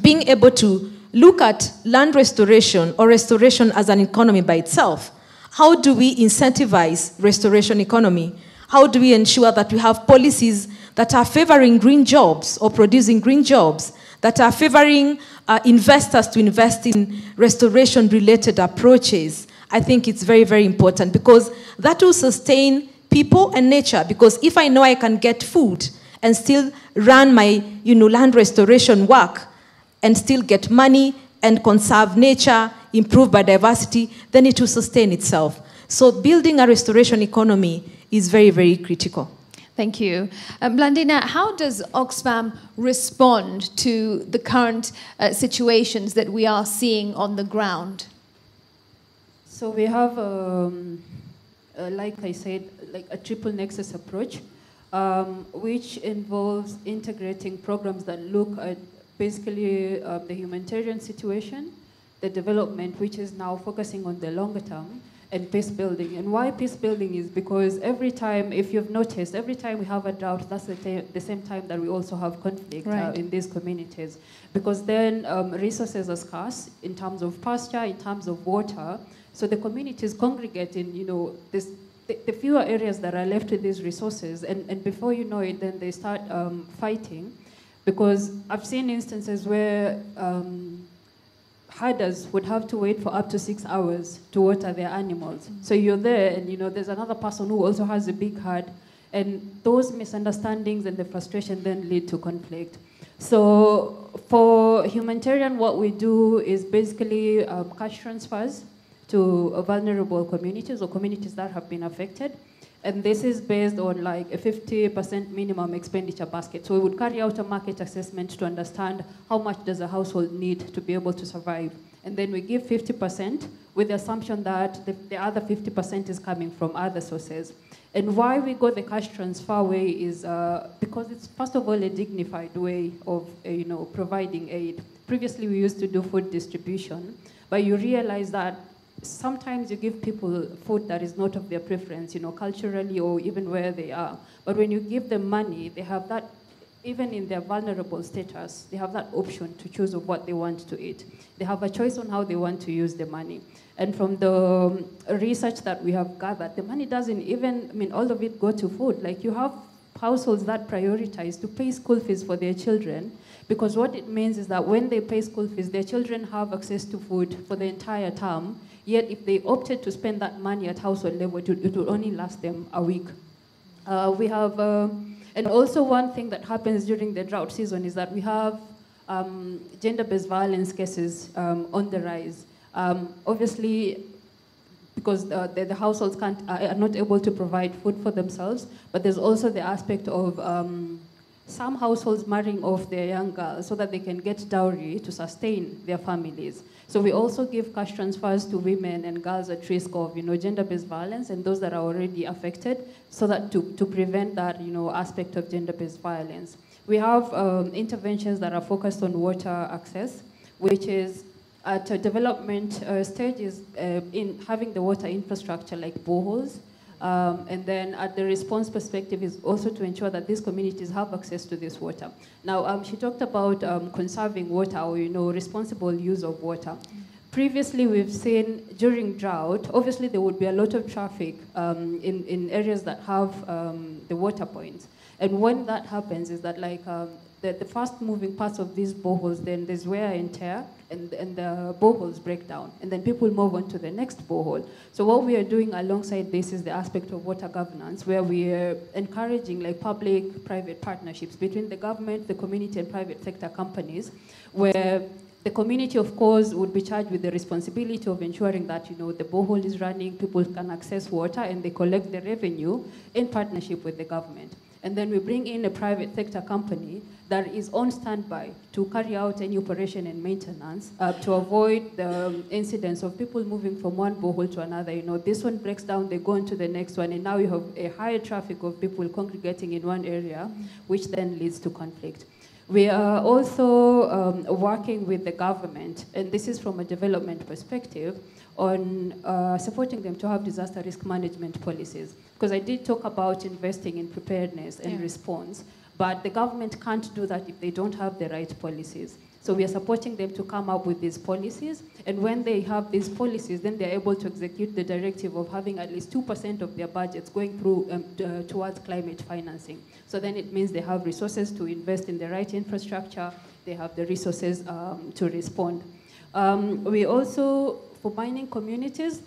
being able to look at land restoration or restoration as an economy by itself. How do we incentivize restoration economy? How do we ensure that we have policies that are favoring green jobs or producing green jobs, that are favoring investors to invest in restoration-related approaches? I think it's very, very important because that will sustain people and nature. Because if I know I can get food and still run my land restoration work and still get money and conserve nature, improve biodiversity, then it will sustain itself. So building a restoration economy is very, very critical. Thank you. Blandina, how does Oxfam respond to the current situations that we are seeing on the ground? So we have, like I said, like a triple nexus approach, which involves integrating programs that look at basically the humanitarian situation, the development, which is now focusing on the longer term, and peace building. And why peace building is because every time, if you've noticed, every time we have a drought, that's the same time that we also have conflict in these communities. Because then resources are scarce in terms of pasture, in terms of water. So the communities congregate in, the fewer areas that are left with these resources. And before you know it, then they start fighting. Because I've seen instances where herders would have to wait for up to 6 hours to water their animals. So you're there and there's another person who also has a big herd, and those misunderstandings and the frustration then lead to conflict. So for humanitarian, what we do is basically cash transfers to vulnerable communities or communities that have been affected. And this is based on like a 50% minimum expenditure basket. So we would carry out a market assessment to understand how much does a household need to be able to survive. And then we give 50% with the assumption that the other 50% is coming from other sources. And why we go the cash transfer way is because it's, first of all, a dignified way of providing aid. Previously, we used to do food distribution, but you realize that sometimes you give people food that is not of their preference, culturally or even where they are. But when you give them money, they have that, even in their vulnerable status, they have that option to choose of what they want to eat. They have a choice on how they want to use the money. And from the research that we have gathered, the money doesn't even, all of it go to food. Like you have households that prioritize to pay school fees for their children, because what it means is that when they pay school fees, their children have access to food for the entire term. Yet if they opted to spend that money at household level, it would only last them a week. We have, and also one thing that happens during the drought season is that we have gender-based violence cases on the rise. Obviously, because the households are not able to provide food for themselves, but there's also the aspect of some households marrying off their young girls so that they can get dowry to sustain their families. So we also give cash transfers to women and girls at risk of, gender-based violence and those that are already affected, so that to prevent that, aspect of gender-based violence. We have interventions that are focused on water access, which is at a development stage is in having the water infrastructure like boreholes, And then at the response perspective is also to ensure that these communities have access to this water. Now, she talked about conserving water, or, responsible use of water. Previously, we've seen during drought, obviously there would be a lot of traffic in areas that have the water points. And when that happens is that the fast moving parts of these boreholes, then there's wear and tear, and the boreholes break down. And then people move on to the next borehole. So what we are doing alongside this is the aspect of water governance, where we are encouraging public-private partnerships between the government, the community, and private sector companies, where the community, of course, would be charged with the responsibility of ensuring that, the borehole is running, people can access water, and they collect the revenue in partnership with the government. And then we bring in a private sector company that is on standby to carry out any operation and maintenance to avoid the incidents of people moving from one borehole to another. This one breaks down, they go on to the next one, and now you have a higher traffic of people congregating in one area, which then leads to conflict. We are also working with the government, and this is from a development perspective, on supporting them to have disaster risk management policies. Because I did talk about investing in preparedness and response, but the government can't do that if they don't have the right policies. So we are supporting them to come up with these policies, and when they have these policies, then they're able to execute the directive of having at least 2% of their budgets going through towards climate financing. So then it means they have resources to invest in the right infrastructure, they have the resources to respond. We also, for mining communities,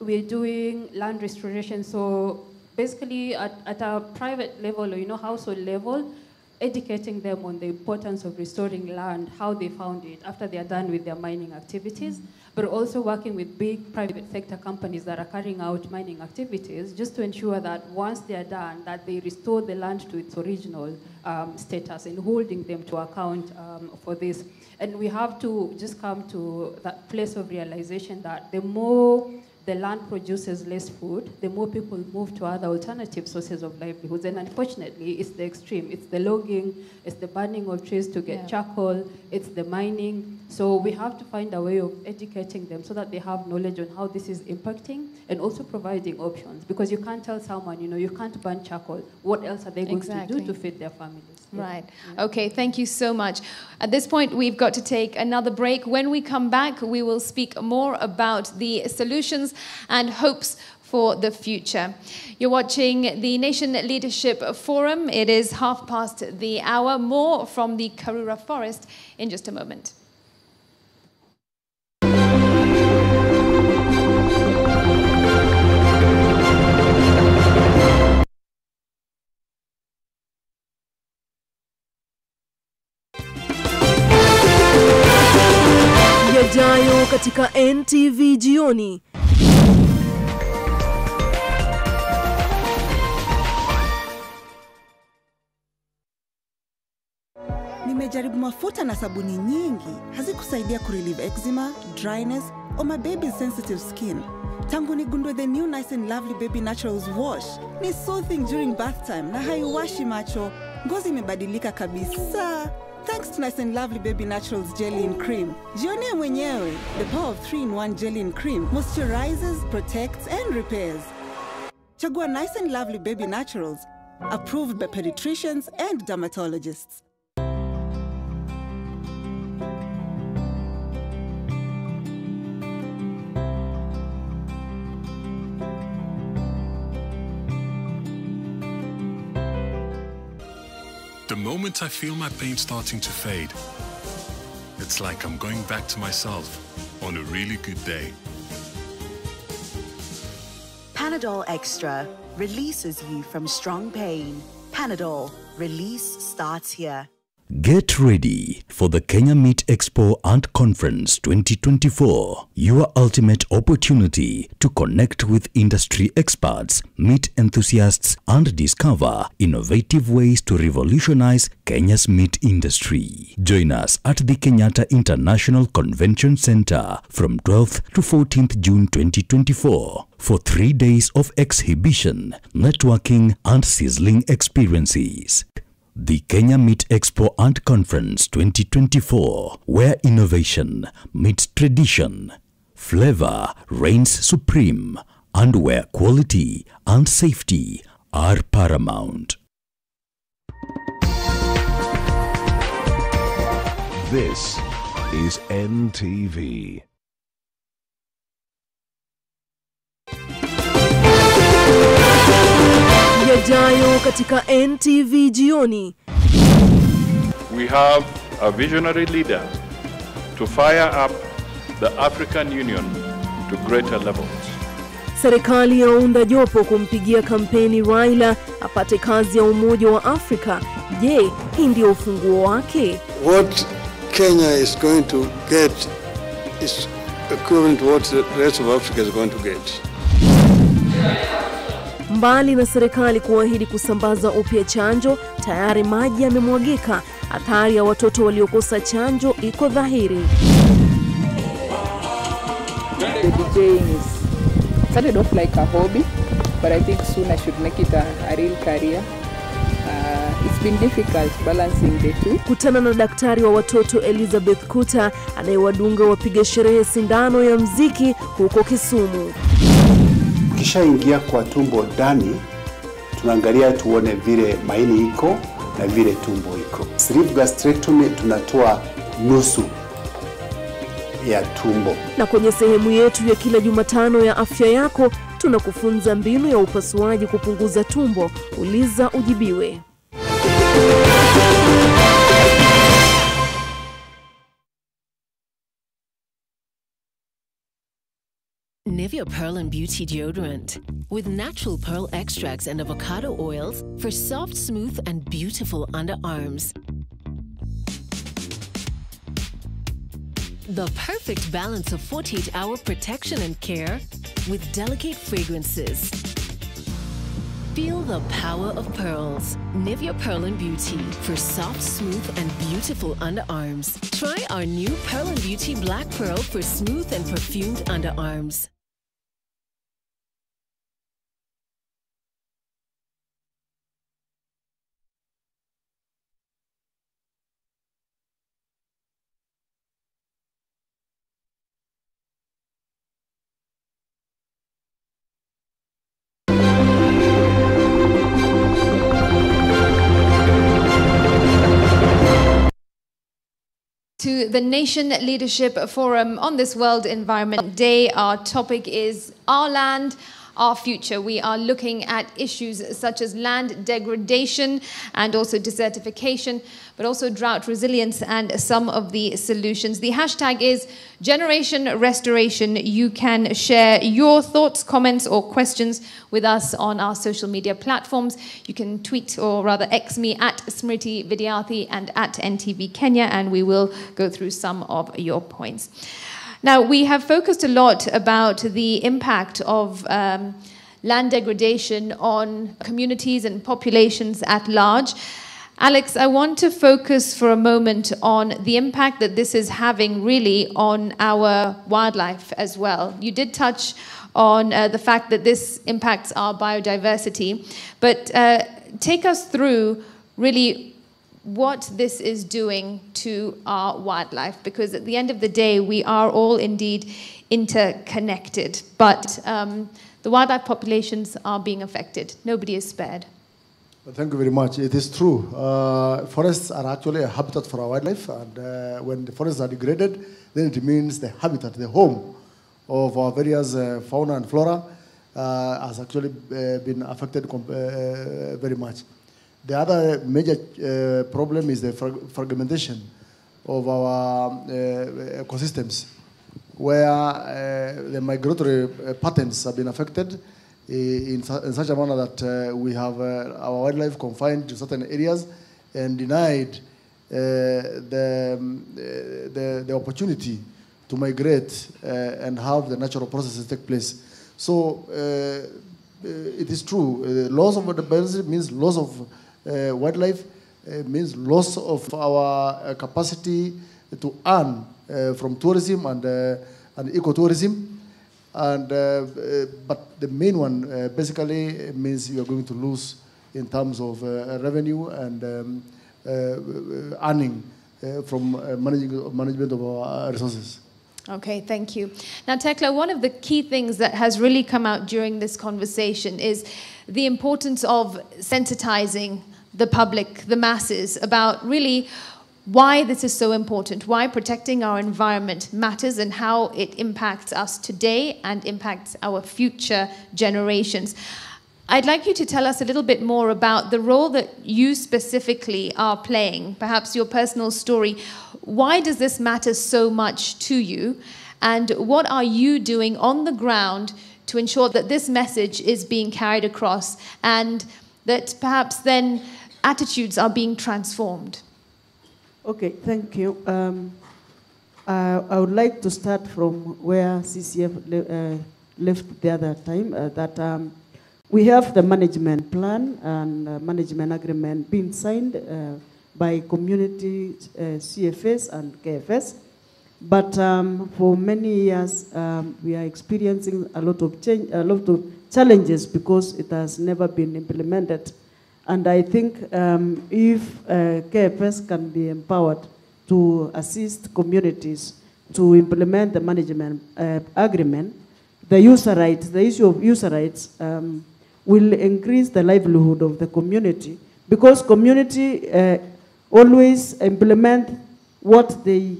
we're doing land restoration. So basically at a private level, or household level, educating them on the importance of restoring land, how they found it after they are done with their mining activities, but also working with big private sector companies that are carrying out mining activities, just to ensure that once they are done, that they restore the land to its original status, and holding them to account for this. And we have to just come to that place of realization that the more the land produces less food, the more people move to other alternative sources of livelihoods. And unfortunately, it's the extreme. It's the logging, it's the burning of trees to get charcoal, it's the mining. So we have to find a way of educating them so that they have knowledge on how this is impacting, and also providing options. Because you can't tell someone, you can't burn charcoal. What else are they going to do to feed their families? Right. Okay, thank you so much. At this point, we've got to take another break. When we come back, we will speak more about the solutions and hopes for the future. You're watching the Nation Leadership Forum. It is 1:30. More from the Karura Forest in just a moment. Yajayo katika NTV jioni. Nimejaribu mafuta na sabuni nyingi, hazikusaidia kurelieve eczema, dryness, or my baby's sensitive skin. Tangu nigundue the new Nice and Lovely Baby Naturals wash. Ni soothing during bath time na haiwashi macho. Ngozi imebadilika kabisa. Thanks to Nice and Lovely Baby Naturals Jelly and Cream. Jionee mwenyewe, the power of 3-in-1 Jelly and Cream moisturizes, protects, and repairs. Chagua Nice and Lovely Baby Naturals, approved by pediatricians and dermatologists. The moment I feel my pain starting to fade, it's like I'm going back to myself on a really good day. Panadol Extra releases you from strong pain. Panadol, release starts here. Get ready for the Kenya Meat Expo and Conference 2024, your ultimate opportunity to connect with industry experts, meat enthusiasts, and discover innovative ways to revolutionize Kenya's meat industry. Join us at the Kenyatta International Convention Center from 12th to 14th June 2024 for 3 days of exhibition, networking, and sizzling experiences. The Kenya Meat Expo and Conference 2024, where innovation meets tradition, flavor reigns supreme, and where quality and safety are paramount. This is NTV. Yajayo katika NTV jioni. We have a visionary leader to fire up the African Union to greater levels. Serikali yaunda jopo kumpigia kampeni Raila apate kazi ya Umoja wa Afrika. Je, hii ndio ufunguo wake? What Kenya is going to get is equivalent to what the rest of Africa is going to get. Mbali na serikali kuahidi kusambaza upya chanjo, tayari maji yamemwagika. Athari ya watoto waliokosa chanjo iko dhahiri. The DJing started off like a hobby, but I think soon I should make it a real career. It's been difficult balancing the two. Kutana na daktari wa watoto Elizabeth Kuta anayewadunga wapiga sherehe sindano ya mziki huko Kisumu. Ukishaingia kwa tumbo ndani, tunaangalia tuone vile maini iko na vile tumbo iko. Sleeve gastrectomy tunatoa nusu ya tumbo. Na kwenye sehemu yetu ya kila Jumatano ya afya yako, tunakufunza mbinu ya upasuaji kupunguza tumbo. Uliza ujibiwe. Nivea Pearl and Beauty Deodorant with natural pearl extracts and avocado oils for soft, smooth and beautiful underarms. The perfect balance of 48-hour protection and care with delicate fragrances. Feel the power of pearls. Nivea Pearl and Beauty for soft, smooth and beautiful underarms. Try our new Pearl and Beauty Black Pearl for smooth and perfumed underarms. To the Nation Leadership Forum on this World Environment Day. Our topic is Our Land, Our Future. We are looking at issues such as land degradation and also desertification, but also drought resilience and some of the solutions. The hashtag is Generation Restoration. You can share your thoughts, comments or questions with us on our social media platforms. You can tweet or rather X me at Smriti Vidyarthi and at NTV Kenya, and we will go through some of your points. Now, we have focused a lot about the impact of land degradation on communities and populations at large. Alex, I want to focus for a moment on the impact that this is having really on our wildlife as well. You did touch on the fact that this impacts our biodiversity, but take us through really what this is doing to our wildlife, because at the end of the day, we are all indeed interconnected, but the wildlife populations are being affected. Nobody is spared. Well, thank you very much. It is true. Forests are actually a habitat for our wildlife, and when the forests are degraded, then it means the habitat, the home of our various fauna and flora has actually been affected very much. The other major problem is the fragmentation of our ecosystems, where the migratory patterns have been affected in such a manner that we have our wildlife confined to certain areas and denied the opportunity to migrate and have the natural processes take place. So it is true, loss of biodiversity means loss of wildlife, means loss of our capacity to earn from tourism and ecotourism. And but the main one basically means you are going to lose in terms of revenue and earning from management of our resources. Okay, thank you. Now, Tekla, one of the key things that has really come out during this conversation is the importance of sensitizing the public, the masses, about really why this is so important, why protecting our environment matters and how it impacts us today and impacts our future generations. I'd like you to tell us a little bit more about the role that you specifically are playing, perhaps your personal story. Why does this matter so much to you? And what are you doing on the ground to ensure that this message is being carried across and that perhaps then attitudes are being transformed? Okay, thank you. I would like to start from where CCF left the other time, we have the management plan and management agreement being signed by community CFS and KFS. But for many years, we are experiencing a lot of challenges because it has never been implemented. And I think if KFS can be empowered to assist communities to implement the management agreement, the issue of user rights will increase the livelihood of the community, because community always implement what they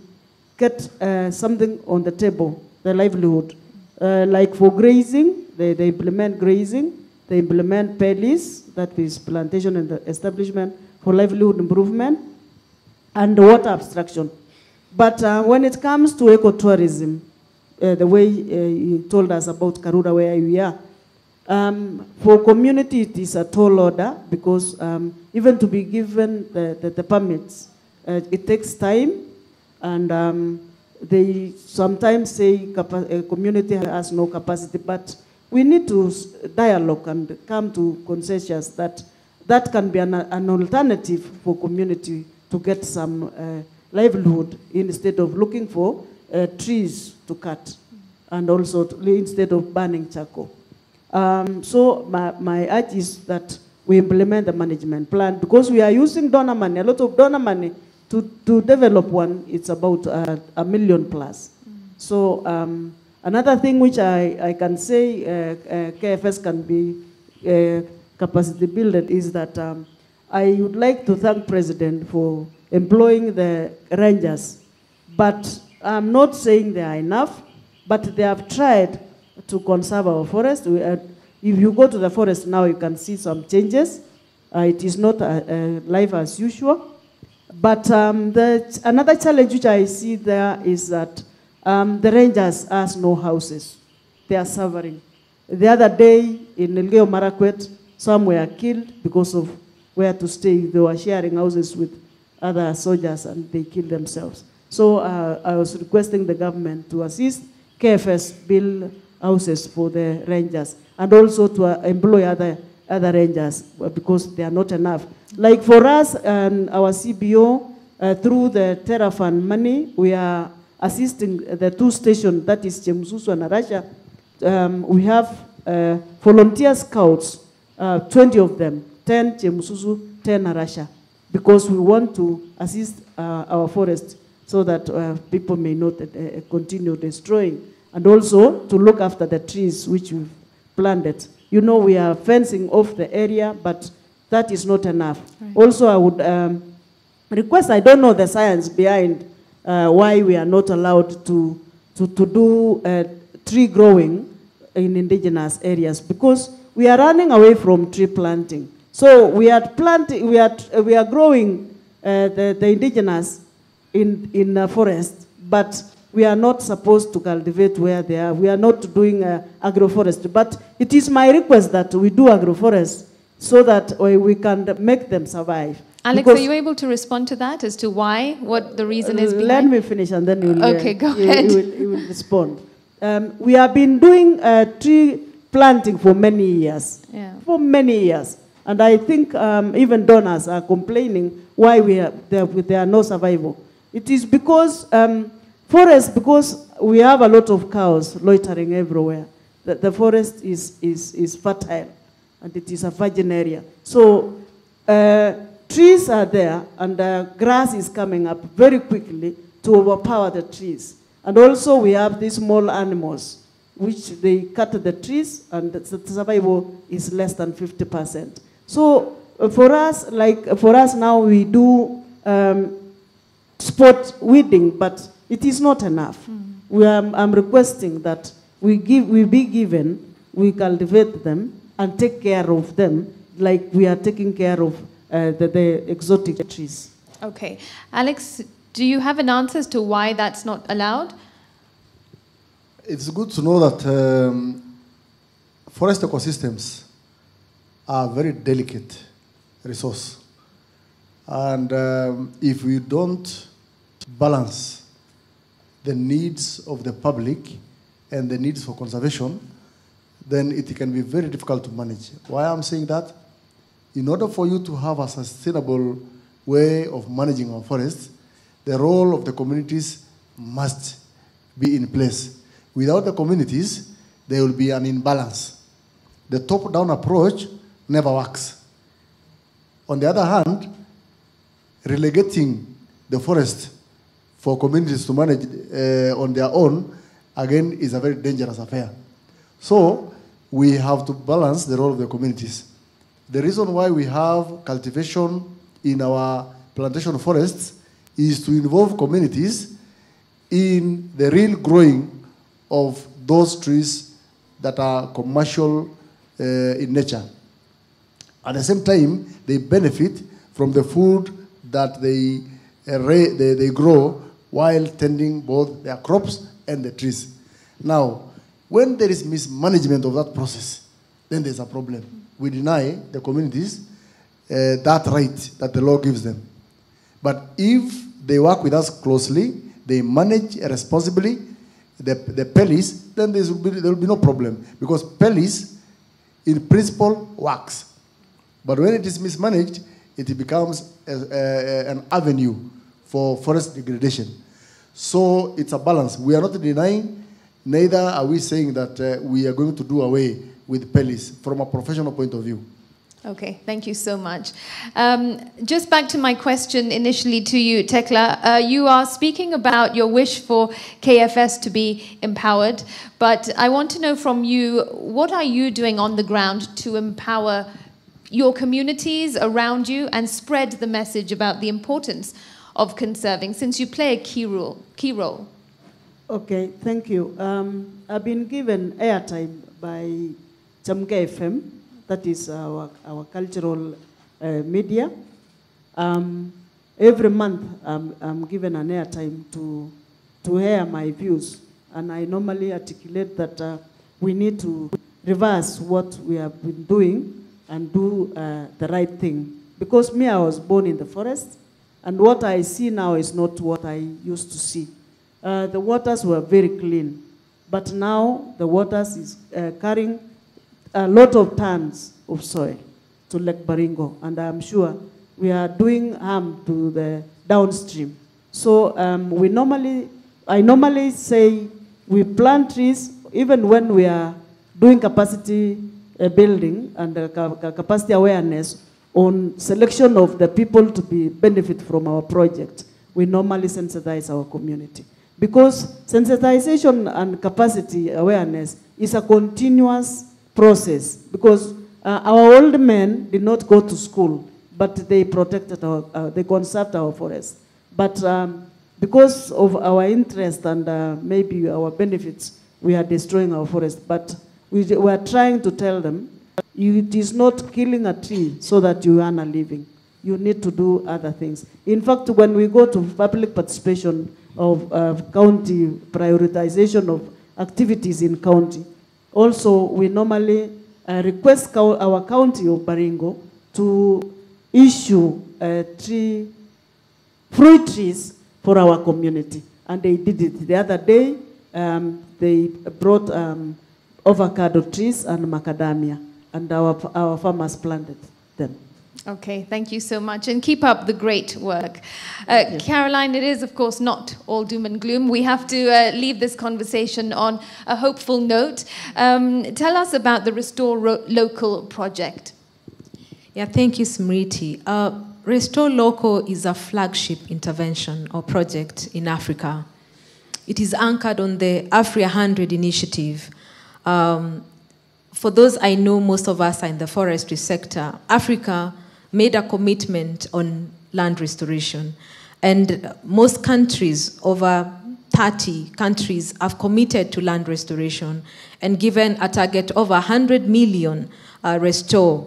get something on the table, the livelihood. Like for grazing, they implement grazing, they implement PELIS, that is plantation and the establishment for livelihood improvement, and water abstraction. But when it comes to ecotourism, the way you told us about Karura, where we are, for community it is a tall order, because even to be given the permits, it takes time, and they sometimes say a community has no capacity, but we need to dialogue and come to consensus that that can be an alternative for community to get some livelihood, instead of looking for trees to cut, and also instead of burning charcoal. So my urge is that we implement the management plan, because we are using donor money, a lot of donor money, to develop one. It's about $1 million plus. So another thing which I can say KFS can be capacity builded is that I would like to thank President for employing the rangers, but I'm not saying they are enough, but they have tried to conserve our forest. If you go to the forest now, you can see some changes. It is not life as usual. But another challenge which I see there is that the rangers has no houses. They are suffering. The other day in Elgeyo Marakwet, some were killed because of where to stay. They were sharing houses with other soldiers and they killed themselves. So I was requesting the government to assist KFS build houses for the rangers, and also to employ other rangers, because they are not enough. Like for us and our CBO, through the Terra Fund money, we are assisting the 2 stations, that is Chemususu and Arasha. We have volunteer scouts, 20 of them, 10 Chemususu, 10 Arasha, because we want to assist our forest so that people may not continue destroying, and also to look after the trees which we've planted. You know, we are fencing off the area, but that is not enough. Right. Also, I would request, I don't know the science behind why we are not allowed to do tree growing in indigenous areas, because we are running away from tree planting. So we are planting, we are growing the indigenous in the forest, but we are not supposed to cultivate where they are. We are not doing agroforestry. But it is my request that we do agroforest so that we can make them survive. Alex, are you able to respond to that as to why, what the reason is behind? Let me finish and then you will, okay, go ahead. You will respond. We have been doing tree planting for many years. Yeah. For many years. And I think even donors are complaining why there are no survival. It is because forest, because we have a lot of cows loitering everywhere. The forest is fertile, and it is a virgin area. So trees are there, and grass is coming up very quickly to overpower the trees. And also we have these small animals, which they cut the trees and the survival is less than 50%. So for us now we do spot weeding, but it is not enough. I'm requesting that we be given, we cultivate them and take care of them like we are taking care of the exotic trees. Okay. Alex, do you have an answer as to why that's not allowed? It's good to know that forest ecosystems are a very delicate resource. And if we don't balance the needs of the public and the needs for conservation, then it can be very difficult to manage. Why I'm saying that? In order for you to have a sustainable way of managing our forests, the role of the communities must be in place. Without the communities, there will be an imbalance. The top-down approach never works. On the other hand, relegating the forest for communities to manage on their own, again, is a very dangerous affair. So we have to balance the role of the communities. The reason why we have cultivation in our plantation forests is to involve communities in the real growing of those trees that are commercial in nature. At the same time, they benefit from the food that they grow while tending both their crops and the trees. Now, when there is mismanagement of that process, then there's a problem. We deny the communities that right that the law gives them. But if they work with us closely, they manage responsibly the pellies, then there will be no problem. Because pellies, in principle, works. But when it is mismanaged, it becomes an avenue for forest degradation. So it's a balance. We are not denying, neither are we saying that we are going to do away with pellies from a professional point of view. Okay, thank you so much. Just back to my question initially to you, Tekla. You are speaking about your wish for KFS to be empowered, but I want to know from you, what are you doing on the ground to empower your communities around you and spread the message about the importance of conserving, since you play a key role? Okay, thank you. I've been given airtime by Chamge FM, that is our cultural media. Every month I'm given an airtime to hear my views, and I normally articulate that we need to reverse what we have been doing and do the right thing. Because me, I was born in the forest, and what I see now is not what I used to see. The waters were very clean, but now the waters is carrying a lot of tons of soil to Lake Baringo, and I'm sure we are doing harm to the downstream. So I normally say we plant trees even when we are doing capacity building and capacity awareness on selection of the people to benefit from our project. We normally sensitize our community. Because sensitization and capacity awareness is a continuous process. Because our old men did not go to school, but they protected they conserved our forests. But because of our interest and maybe our benefits, we are destroying our forest. But we are trying to tell them, it is not killing a tree so that you earn a living. You need to do other things. In fact, when we go to public participation of county prioritization of activities in county, also we normally request our county of Baringo to issue fruit trees for our community. And they did it. The other day, they brought avocado trees and macadamia, and our farmers planted them. Okay, thank you so much, and keep up the great work. Caroline, it is, of course, not all doom and gloom. We have to leave this conversation on a hopeful note. Tell us about the Restore Local project. Yeah, thank you, Smriti. Restore Local is a flagship intervention or project in Africa. it is anchored on the Afria 100 initiative. For those I know, most of us are in the forestry sector. Africa made a commitment on land restoration. And most countries, over 30 countries, have committed to land restoration and given a target of 100 million to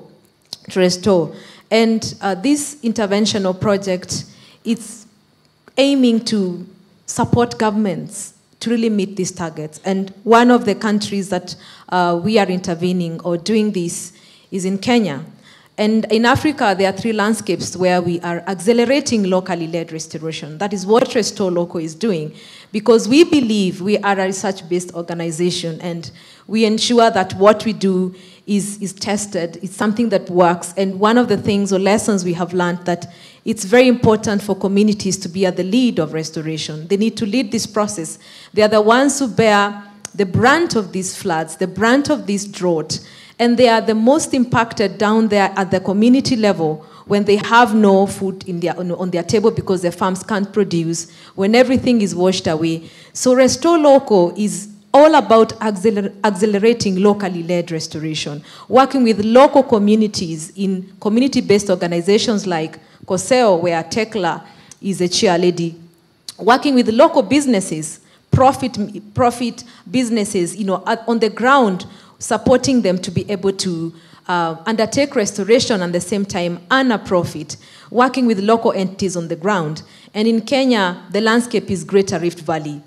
restore. And this interventional project, it's aiming to support governments to really meet these targets. And one of the countries that we are intervening or doing this is in Kenya. And in Africa, there are 3 landscapes where we are accelerating locally led restoration. That is what Restore Local is doing, because we believe we are a research-based organization, and we ensure that what we do is tested. It's something that works. And one of the things or lessons we have learned, that it's very important for communities to be at the lead of restoration. They need to lead this process. They are the ones who bear the brunt of these floods, the brunt of this drought, and they are the most impacted down there at the community level when they have no food in on their table because their farms can't produce, when everything is washed away. So Restore Local is all about accelerating locally led restoration, working with local communities in community-based organizations like COSEO, where Tekla is a chairlady, working with local businesses, profit businesses, on the ground, supporting them to be able to undertake restoration and at the same time earn a profit, working with local entities on the ground. And in Kenya, the landscape is Greater Rift Valley.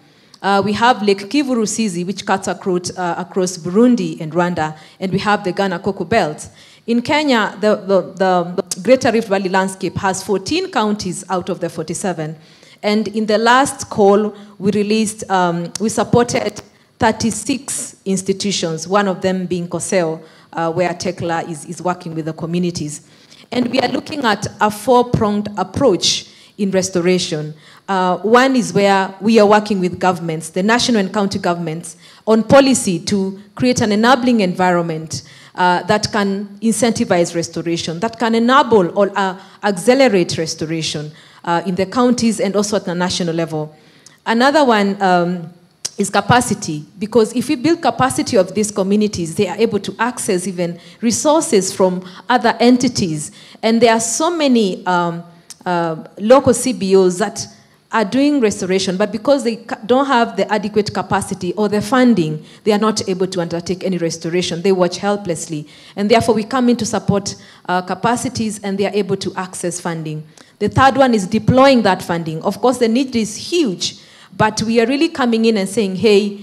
We have Lake Kivu Rusizi, which cuts across Burundi and Rwanda, and we have the Ghana Cocoa Belt. In Kenya, the Greater Rift Valley landscape has 14 counties out of the 47. And in the last call, we released, we supported 36 institutions, one of them being COSEO, where Tekla is working with the communities. And we are looking at a 4-pronged approach in restoration. One is where we are working with governments, the national and county governments, on policy to create an enabling environment that can incentivize restoration, that can enable or accelerate restoration in the counties and also at the national level. Another one is capacity, because if we build capacity of these communities, they are able to access even resources from other entities. And there are so many local CBOs that are doing restoration, but because they don't have the adequate capacity or the funding, they are not able to undertake any restoration. They watch helplessly. And therefore, we come in to support capacities, and they are able to access funding. The third one is deploying that funding. Of course, the need is huge, but we are really coming in and saying, hey,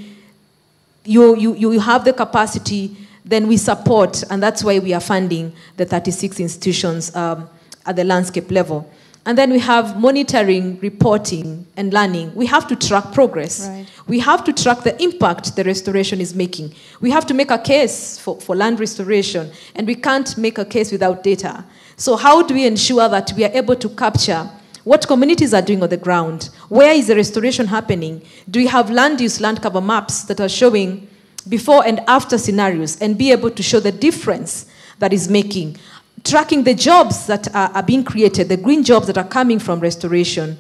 you have the capacity, then we support, and that's why we are funding the 36 institutions at the landscape level. And then we have monitoring, reporting, and learning. We have to track progress. Right. We have to track the impact the restoration is making. We have to make a case for land restoration, and we can't make a case without data. So how do we ensure that we are able to capture what communities are doing on the ground? Where is the restoration happening? Do we have land use, land cover maps that are showing before and after scenarios, and be able to show the difference that is making? Tracking the jobs that are being created, the green jobs that are coming from restoration,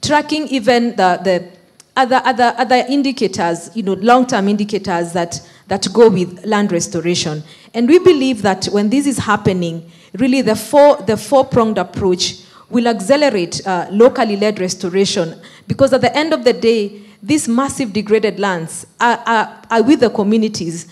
tracking even the other indicators, long-term indicators that go with land restoration. And we believe that when this is happening, really the four-pronged approach will accelerate locally led restoration, because at the end of the day, these massive degraded lands are with the communities.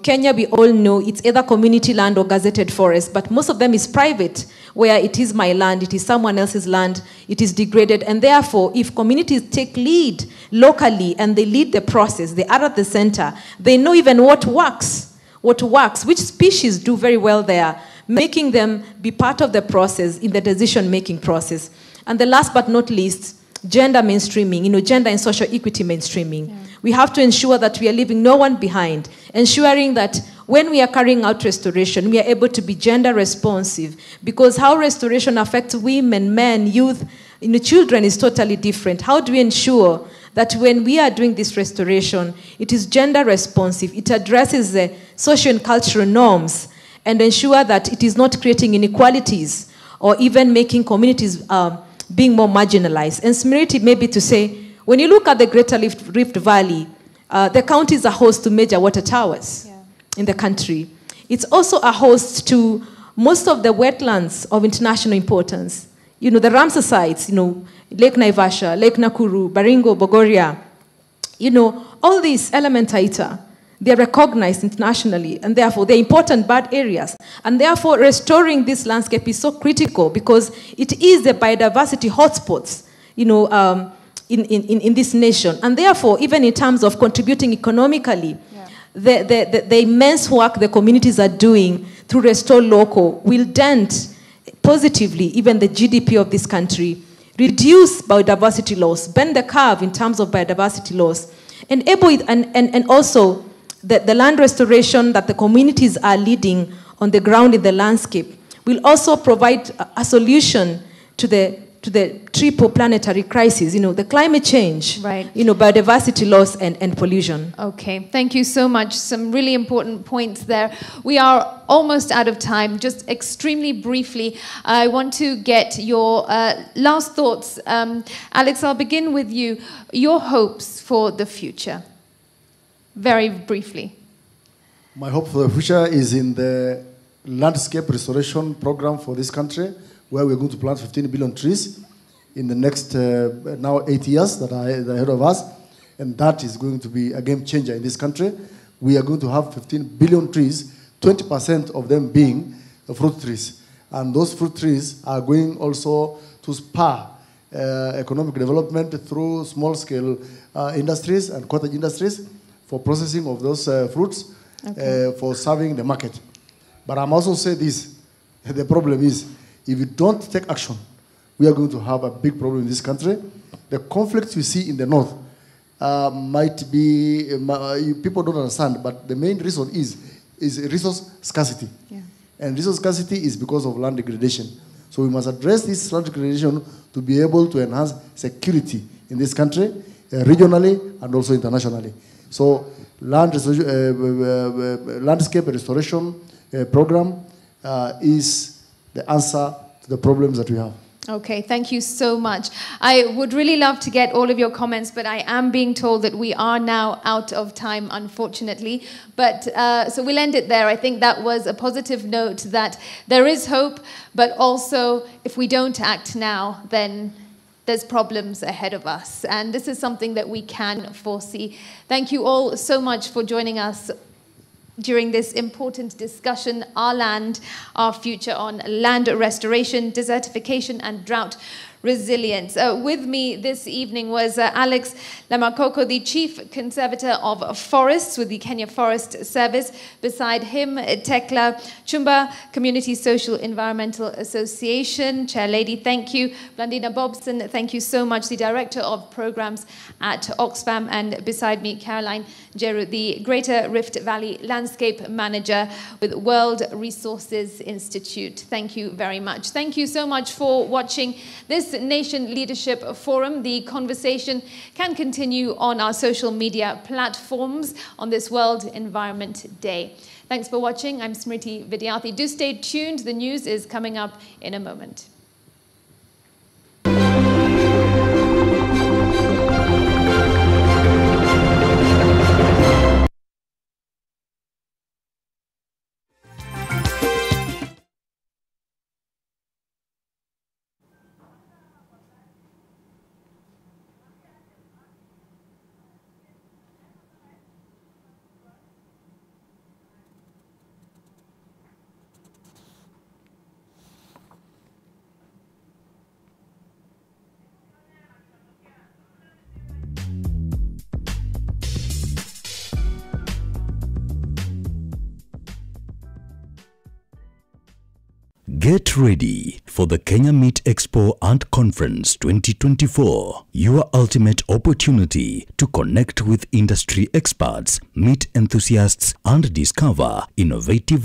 Kenya, we all know, it's either community land or gazetted forest, but most of them is private, where it is my land, it is someone else's land, it is degraded. And therefore, if communities take lead locally and they lead the process, they are at the center, they know even what works, which species do very well there, making them be part of the process in the decision-making process. And the last but not least, gender mainstreaming, gender and social equity mainstreaming. Yeah. We have to ensure that we are leaving no one behind, ensuring that when we are carrying out restoration, we are able to be gender responsive, because how restoration affects women, men, youth, children is totally different. How do we ensure that when we are doing this restoration, it is gender responsive, it addresses the social and cultural norms, and ensure that it is not creating inequalities or even making communities being more marginalized? And Smriti, maybe to say, when you look at the Greater Rift Valley, the county is a host to major water towers in the country. It's also a host to most of the wetlands of international importance. You know, the Ramsar sites, you know, Lake Naivasha, Lake Nakuru, Baringo, Bogoria, you know, all these Elementaita, they're recognized internationally, and therefore they're important bird areas. And therefore restoring this landscape is so critical because it is the biodiversity hotspots, you know, in this nation. And therefore, even in terms of contributing economically, the immense work the communities are doing through Restore Local will dent positively even the GDP of this country, reduce biodiversity loss, bend the curve in terms of biodiversity loss, enable it, and also the land restoration that the communities are leading on the ground in the landscape will also provide a solution to the triple planetary crisis, you know, the climate change, you know, biodiversity loss and pollution. Okay, thank you so much. Some really important points there. We are almost out of time. Just extremely briefly, I want to get your last thoughts. Alex, I'll begin with you. Your hopes for the future, very briefly. My hope for the future is in the landscape restoration program for this country, where we're going to plant 15 billion trees in the next now 8 years that are ahead of us. And that is going to be a game changer in this country. We are going to have 15 billion trees, 20% of them being fruit trees. And those fruit trees are going also to spur economic development through small-scale industries and cottage industries for processing of those fruits, for serving the market. But I'm also saying this, the problem is, if you don't take action, we are going to have a big problem in this country. The conflicts we see in the north might be, people don't understand, but the main reason is resource scarcity. And resource scarcity is because of land degradation. So we must address this land degradation to be able to enhance security in this country, regionally and also internationally. So landscape restoration program is the answer to the problems that we have. Okay, thank you so much. I would really love to get all of your comments, but I am being told that we are now out of time, unfortunately. But so we'll end it there. I think that was a positive note that there is hope, but also if we don't act now, then there's problems ahead of us. And this is something that we can foresee. Thank you all so much for joining us during this important discussion, Our Land, Our Future, on land restoration, desertification and drought resilience. With me this evening was Alex Lamakoko, the Chief Conservator of Forests with the Kenya Forest Service. Beside him, Tekla Chumba, Community Social Environmental Association Chair Lady, thank you. Blandina Bobson, thank you so much, the Director of Programs at Oxfam. And beside me, Caroline Jeru, the Greater Rift Valley Landscape Manager with World Resources Institute. Thank you very much. Thank you so much for watching this Nation Leadership Forum. The conversation can continue on our social media platforms on this World Environment Day. Thanks for watching. I'm Smriti Vidyarthi. Do stay tuned. The news is coming up in a moment. Get ready for the Kenya Meat Expo and Conference 2024, your ultimate opportunity to connect with industry experts, meat enthusiasts, and discover innovative